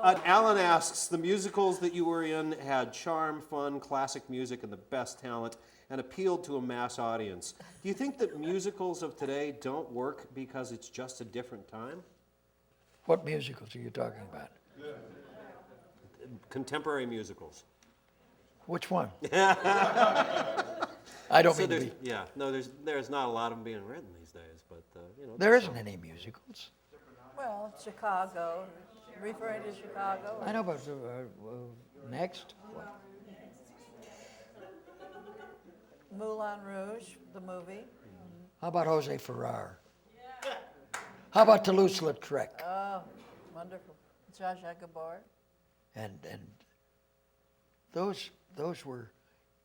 Alan asks, the musicals that you were in had charm, fun, classic music, and the best talent, and appealed to a mass audience. Do you think that musicals of today don't work because it's just a different time? What musicals are you talking about? Contemporary musicals. Which one? I don't mean to there's, be. yeah, no, there's not a lot of them being written these days, but There isn't any musicals. Well, Chicago, referring to Chicago. I know, but next? What? Moulin Rouge, the movie. How about Jose Ferrer? How about Toulouse-Lautrec? Oh, wonderful. Zsa Zsa Gabor. And those were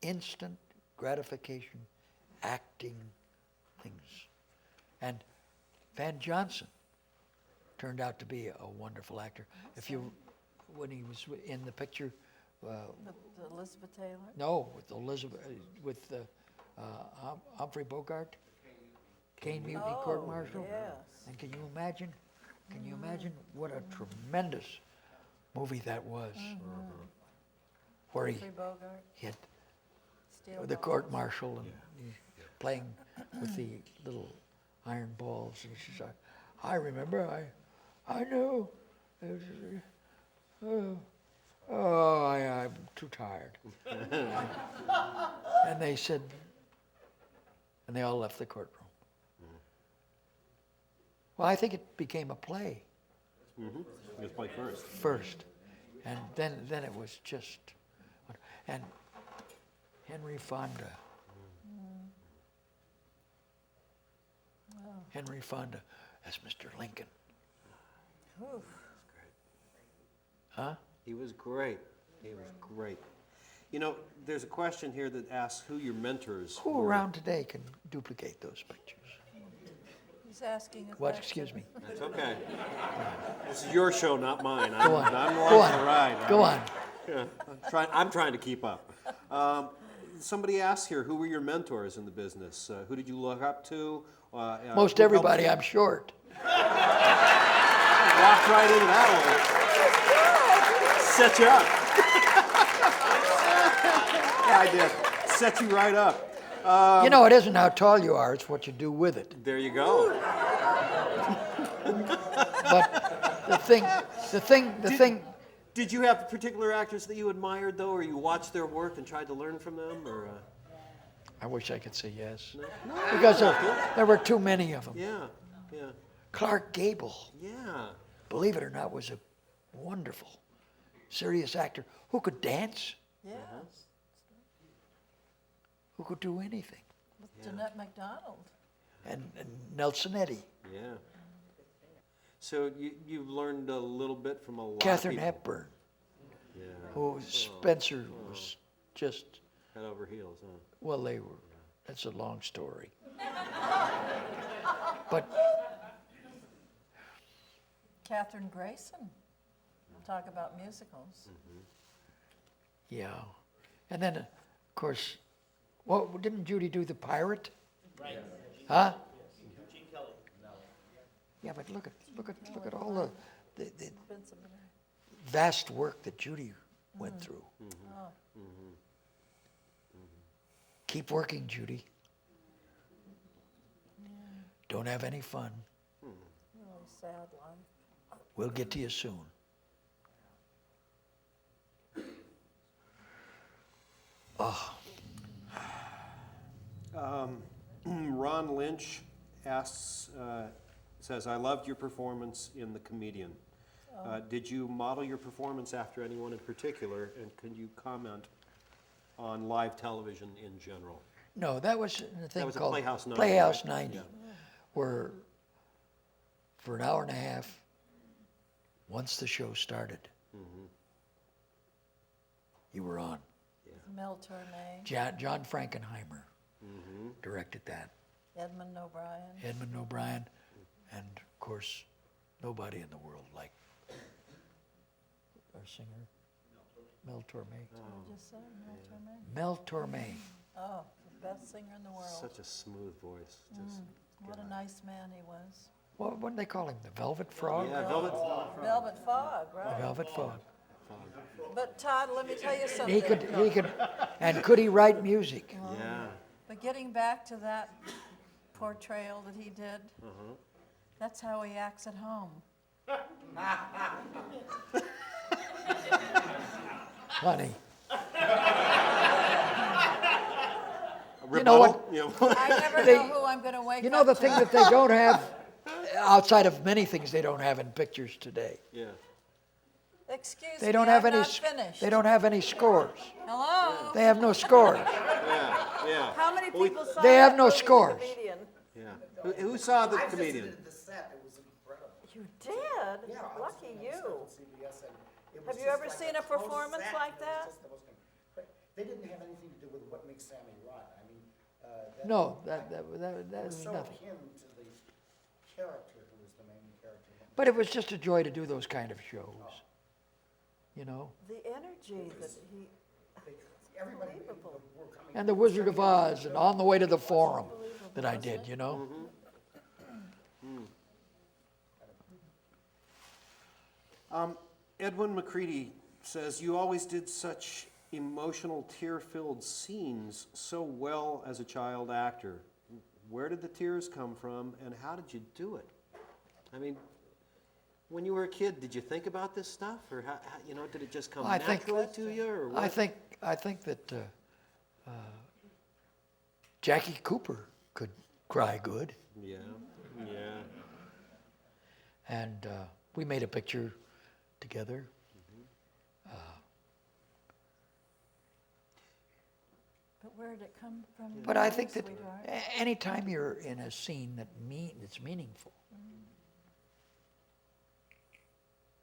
instant gratification acting things. And Van Johnson turned out to be a wonderful actor. When he was in the picture, With Elizabeth Taylor. no, with Humphrey Bogart, Kane Mutiny Court Martial. Yes. And can you imagine what a tremendous movie that was? Where he Humphrey Bogart. had Steel the Ball. court martial and he's playing with the little iron balls. And she said, I remember, I know. I'm too tired. And they said, and they all left the courtroom. Well, I think it became a play it was played first. first. And then it was just, and Henry Fonda. Henry Fonda as Mr. Lincoln. Oof. Huh? He was great. He was great. There's a question here that asks who your mentors Who were. around today can duplicate those pictures? He's asking a What? question. Excuse me. That's okay. This is your show, not mine. Go on. I'm Go along for the on. ride. Go on. Yeah, I'm trying to keep up. Somebody asked here, who were your mentors in the business? Who did you look up to? Most who everybody, helped I'm short. you? Walked right into that one. Set you up. Yeah, I did. Set you right up. It isn't how tall you are, it's what you do with it. There you go. But the thing, Did you have particular actors that you admired, though, or you watched their work and tried to learn from them, or? I wish I could say yes. Because there were too many of them. Yeah, yeah, Clark Gable, yeah. believe it or not, was a wonderful, serious actor who could dance, Yes. who could do anything. With Jeanette MacDonald. And Nelson Eddy, Yeah. So you've learned a little bit from a lot Katharine of people. Hepburn, Yeah. who Spencer was just, Head over heels, huh? well, they were, that's a long story. But Catherine Grayson. Talk about musicals. yeah, and then of course, well, didn't Judy do The Pirate? Right. Huh? Gene Kelly. Yeah, but look at all the Been some- vast work that Judy went through. Oh, Keep working, Judy. Don't have any fun. really sad life. We'll get to you soon. Ron Lynch asks, says, I loved your performance in The Comedian. Did you model your performance after anyone in particular, and can you comment on live television in general? No, that was a thing was a called Playhouse 90, Playhouse right? 90, Yeah. where for an hour and a half, once the show started, you were on. Mel Torme, John Frankenheimer directed that. Edmund O'Brien. Edmund O'Brien, and of course, nobody in the world like our singer, Mel Torme. What did you say, Mel Torme? Mel Torme. Oh, the best singer in the world. Such a smooth voice. Just, What a nice man he was. What did they call him? The Velvet Frog? yeah, Velvet. Velvet Fog, right? Velvet Fog. But Todd, let me tell you something. He could, and could he write music? Yeah. But getting back to that portrayal that he did, that's how he acts at home. Honey, You know what? I never They- know who I'm going to wake up you know the to. thing that they don't have, outside of many things they don't have in pictures today. Yeah. Excuse They me, don't have I'm any. not finished. They don't have any scores. Hello? They have no scores. Yeah. Yeah. How many Well, people saw They have that no movie, The scores. Comedian? Yeah. Who saw The Comedian? visited the set. It was incredible. You did? Yeah, I was Lucky on you. set on CBS, and it was Have you just ever like seen a close performance set. like It was that? just the most but they didn't have anything to do with what makes Sammy run. I mean, that, No, that it was was so nothing. akin to the character who was the main character. But it was just a joy to do those kind of shows. You know? The energy that he, Everybody unbelievable. were coming. And the Wizard of Oz and On the Way to the Forum that I did, you know? Edwin McCready says, you always did such emotional, tear-filled scenes so well as a child actor. Where did the tears come from, and how did you do it? I mean, when you were a kid, did you think about this stuff, or how did it just come I think- naturally to you, or what? I think that Jackie Cooper could cry good. Yeah, yeah. And we made a picture together. But where did it come from? But I think that sweetheart? anytime you're in a scene that's meaningful,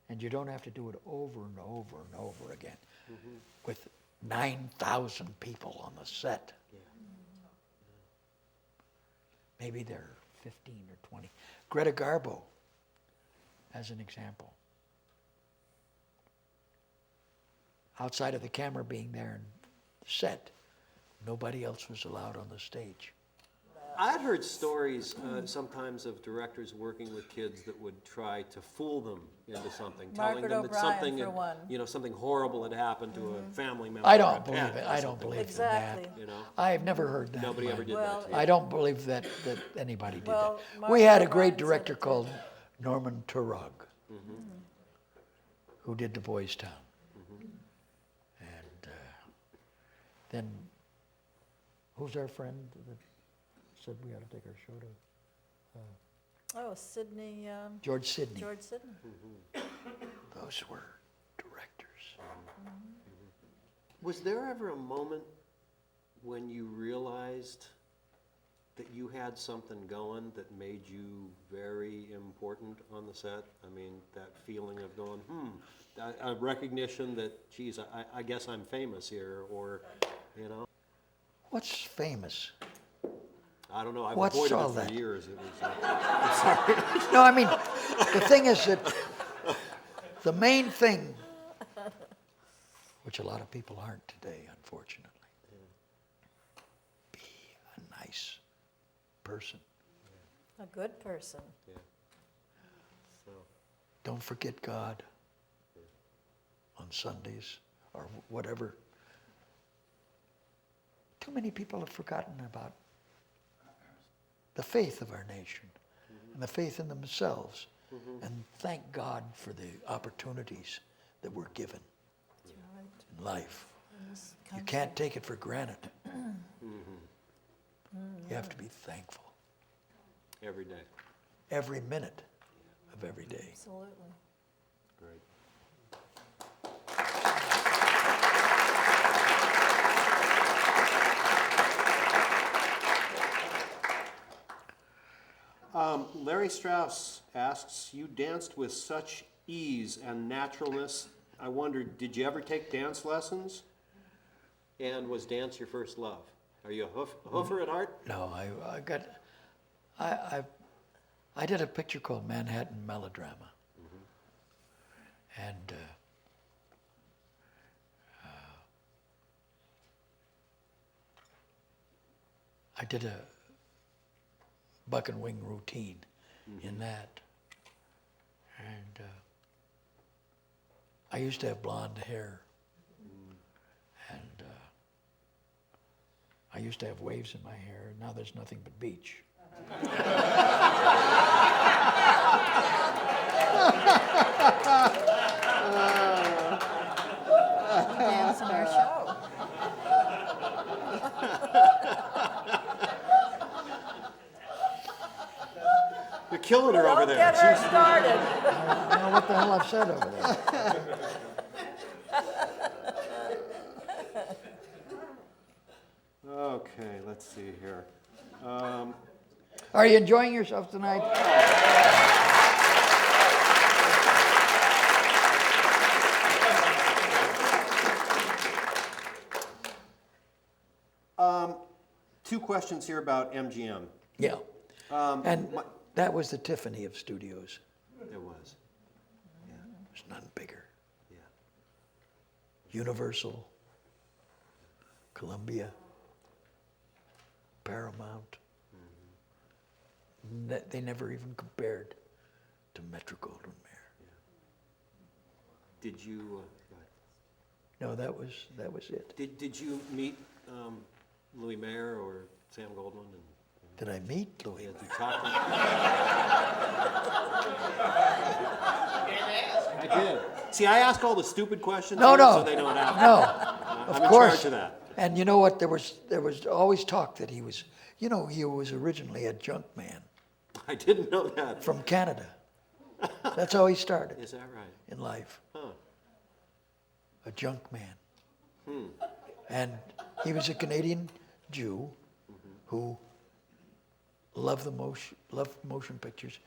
and you don't have to do it over and over and over again with 9,000 people on the set. Yeah. Maybe there are 15 or 20. Greta Garbo, as an example. Outside of the camera being there and set, nobody else was allowed on the stage. I'd heard stories sometimes of directors working with kids that would try to fool them into something, telling Margaret them that O'Brien, something, for one. something horrible had happened to a family member. I or a don't believe pet it. or I don't something. believe in Exactly. that. You know, I've never heard that. nobody in ever my- did Well, that to you. I don't believe that anybody did Well, that. Margaret We had a O'Brien great said director it did. called Norman Turog, who did The Boys Town. And then, who's our friend that said we ought to take our show to? Oh, Sidney, George Sidney. George Sidney. Those were directors. Was there ever a moment when you realized that you had something going that made you very important on the set? I mean, that feeling of going, a recognition that, geez, I guess I'm famous here, or, What's famous? I don't know, I've What's avoided all it for that? years. It was, No, I mean, the thing is that the main thing, which a lot of people aren't today, unfortunately, be a nice person. A good person. don't forget God on Sundays or whatever. Too many people have forgotten about the faith of our nation and the faith in themselves. And thank God for the opportunities that we're given in life. You can't take it for granted. You have to be thankful. Every day. Every minute of every day. Absolutely. Great. Larry Strauss asks, you danced with such ease and naturalness. I wondered, did you ever take dance lessons? And was dance your first love? Are you a hoofer at heart? No, I did a picture called Manhattan Melodrama. And I did a buck and wing routine in that. And I used to have blonde hair. And I used to have waves in my hair. Now there's nothing but beach. Dance in our show. You're killing her over Don't there. get her started. I don't know what the hell I've said over there. Okay, let's see here. Are you enjoying yourself tonight? Two questions here about MGM. Yeah. And my- that was the Tiffany of studios. It was. There's none bigger. Yeah. Universal, Columbia, Paramount. They never even compared to Metro-Goldwyn-Mayer. Did you? Go ahead. No, that was it. Did you meet Louis Mayer or Sam Goldwyn? Did I meet Louis? Did you talk to I did. See, I ask all the stupid questions No, here, no, so they don't have. no. I'm Of in course. charge of that. And you know what? There was always talk that he was, he was originally a junk man I didn't know that. from Canada. That's how he started Is that right? in life. Huh. A junk man. And he was a Canadian Jew who loved motion pictures,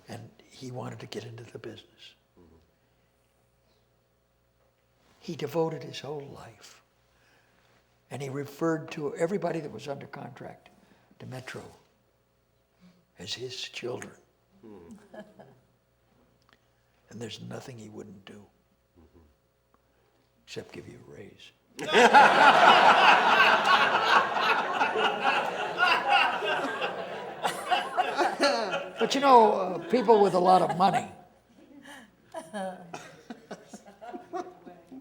and he wanted to get into the business. He devoted his whole life, and he referred to everybody that was under contract to Metro as his children. And there's nothing he wouldn't do except give you a raise. But people with a lot of money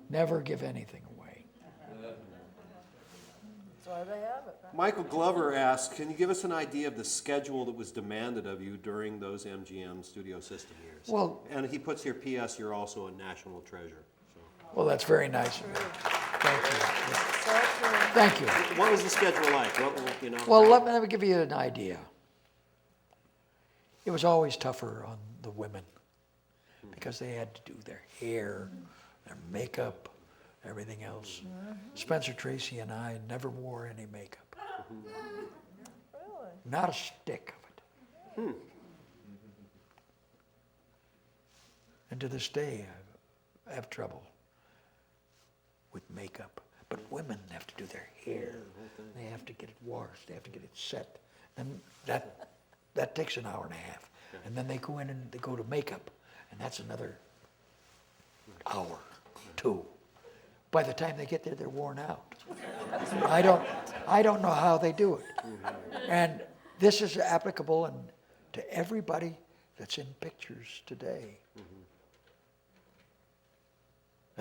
never give anything away. That's why they have it. Right? Michael Glover asks, can you give us an idea of the schedule that was demanded of you during those MGM studio system years? Well- and he puts here, P.S., you're also a national treasure. So. Well, that's very nice of you. Thank you. So true. Thank you. What was the schedule like? Well, let me give you an idea. It was always tougher on the women because they had to do their hair, their makeup, everything else. Spencer Tracy and I never wore any makeup. Really? Not a stick of it. And to this day, I have trouble with makeup. But women have to do their hair. They have to get it washed. They have to get it set. And that takes an hour and a half. And then they go in and they go to makeup. And that's another hour, 2. By the time they get there, they're worn out. I don't know how they do it. And this is applicable to everybody that's in pictures today.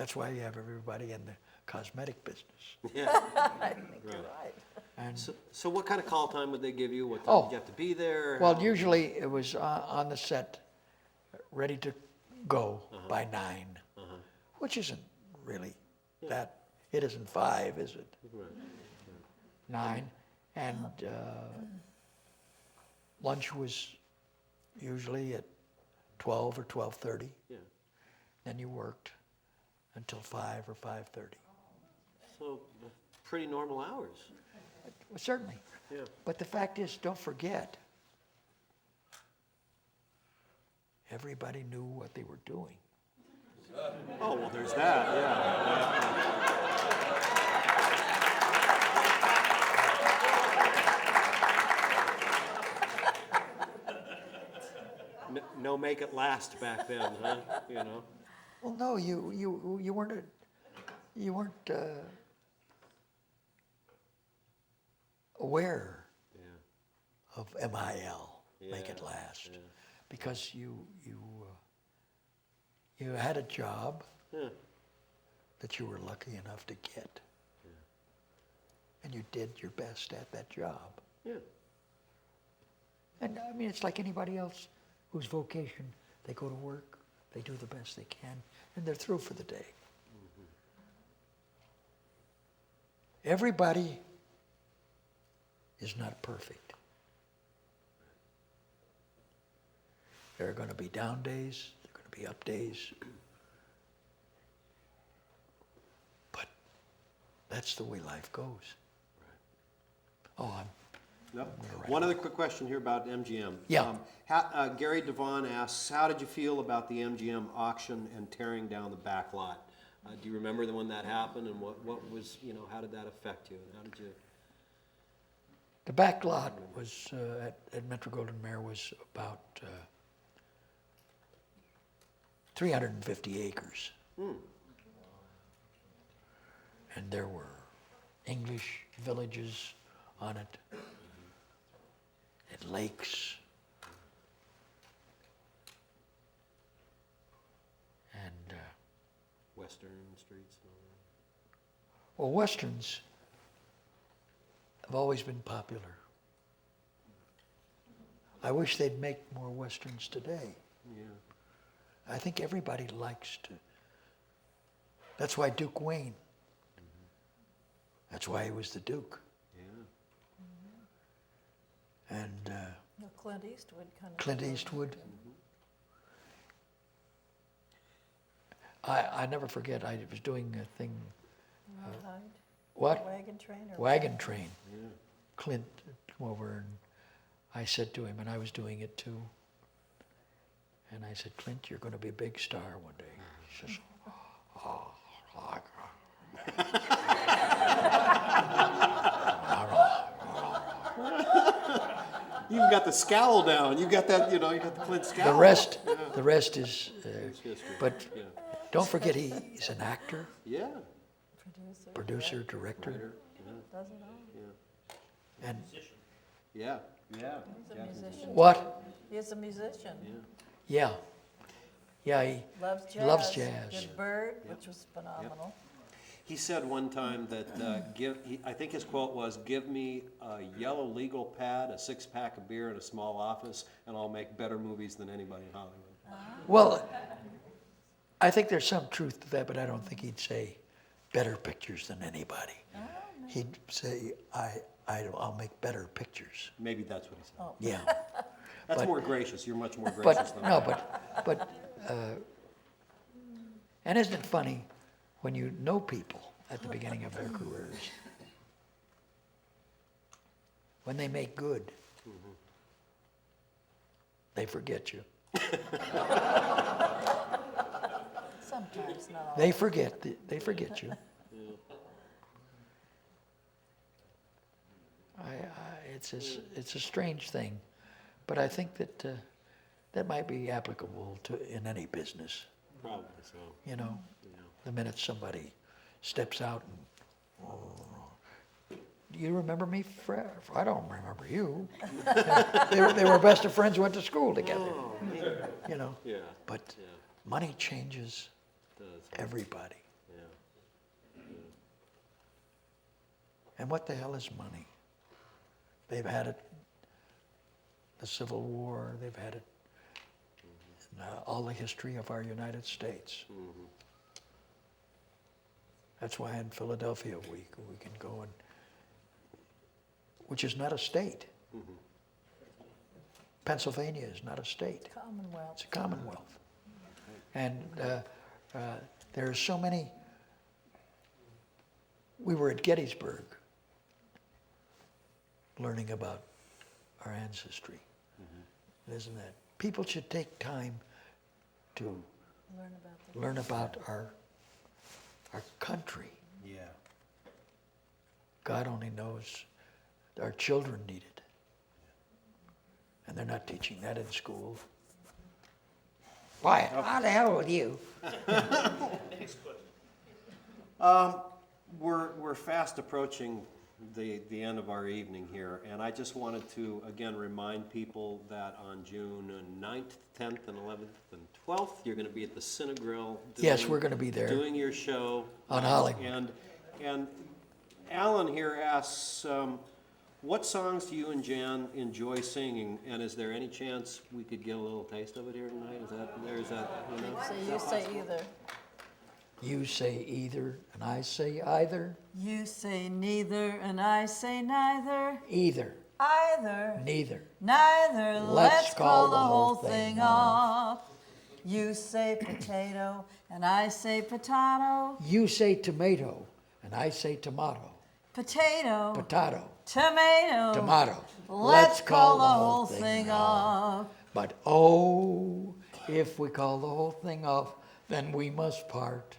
That's why you have everybody in the cosmetic business. Yeah. I think you're right. And So what kind of call time would they give you? What time Oh. did you have to be there? well, usually it was on the set, ready to go by 9, which isn't really that. It isn't 5, is it? Right. 9, and lunch was usually at 12 or 12:30. Yeah. Then you worked until 5 or 5:30. So pretty normal hours. Well, certainly. Yeah. But the fact is, don't forget, everybody knew what they were doing. Oh, well, there's that, yeah. No make it last back then, huh? You know? Well, no, you weren't aware Yeah. of MIL, make it Yeah, last, yeah. because you had a job Yeah. that you were lucky enough to get, and you did your best at that job. Yeah. And I mean, it's like anybody else whose vocation, they go to work, they do the best they can, and they're through for the day. Everybody is not perfect. There are going to be down days, there are going to be up days. But that's the way life goes. Oh, Yep. gonna write One other quick question here about MGM. Yeah. Gary Devon asks, how did you feel about the MGM auction and tearing down the back lot? Do you remember when that happened, and what was, how did that affect you, and how did you? the back lot was, at Metro-Goldwyn-Mayer was about 350 acres. And there were English villages on it, and lakes. And, Western streets and all well, Westerns have always been popular. I wish they'd make more Westerns today. that? Yeah. I think everybody likes to. That's why Duke Wayne. That's why he was the Duke. Yeah. And No, Clint Eastwood kind of. Clint Eastwood. I never forget, I was doing a thing, Rawhide, what? wagon train or? Wagon Train. Yeah. Clint came over and I said to him, and I was doing it too, and I said, Clint, you're going to be a big star one day. He says, oh, You've got the scowl down. You got that, you got the Clint scowl. the rest is, It's history. but Yeah. don't forget he's an actor, Yeah. producer, director, Does it all? Yeah. and Yeah. Yeah. He's a musician. what? He's a musician. Yeah. Yeah, he Loves jazz. loves jazz. Did Bird, which was phenomenal. He said one time that I think his quote was, "Give me a yellow legal pad, a 6-pack of beer, and a small office, and I'll make better movies than anybody in Hollywood." Well, I think there's some truth to that, but I don't think he'd say better pictures than anybody. He'd say, I'll make better pictures. Maybe that's what he said. Yeah. That's but- more gracious. You're much more gracious But, than no, I am. and isn't it funny when you know people at the beginning of their careers? When they make good, they forget you. Sometimes, not all. They forget you. It's a strange thing, but I think that that might be applicable in any business. Probably so. You know, the minute somebody steps out and, do you remember me? I don't remember you. they were best of friends, went to school together. Oh, You know, yeah. but Yeah. money changes Does. everybody. And what the hell is money? They've had it, the Civil War, they've had it in all the history of our United States. That's why in Philadelphia we can go and, which is not a state. Pennsylvania is not a state. Commonwealth. It's a commonwealth. And there are so many. We were at Gettysburg learning about our ancestry. Isn't that? People should take time to learn about our country. Yeah. God only knows our children need it. And they're not teaching that in school. Why, how the hell with you? Next question. We're fast approaching the end of our evening here, and I just wanted to again remind people that on June 9th, 10th, and 11th, and 12th, you're going to be at the Cinegrill. Yes, we're going to be there. Doing your show. On Hollywood. And Alan here asks, what songs do you and Jan enjoy singing, and is there any chance we could get a little taste of it here tonight? Is that, you know? So you say either. You say either, and I say either. You say neither, and I say neither. Either, Either, neither. neither. Let's Call the whole thing off. You say potato, and I say potato. You say tomato, and I say tomato. Potato, Potato, tomato. tomato. Let's call the whole thing off. But oh, if we call the whole thing off, then we must part.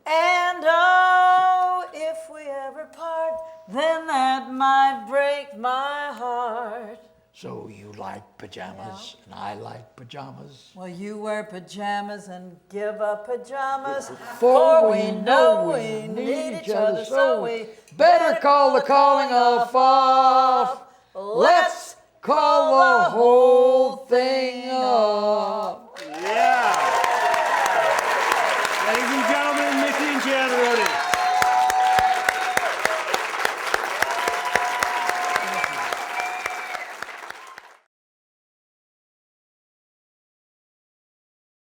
And oh, if we ever part, then that might break my heart. So you like pajamas, and I like pajamas. Well, you wear pajamas and give up pajamas, For we know we need each other, so we better call the calling off. Let's call the whole thing off. Yeah. Ladies and gentlemen, Mickey and Jan Rooney.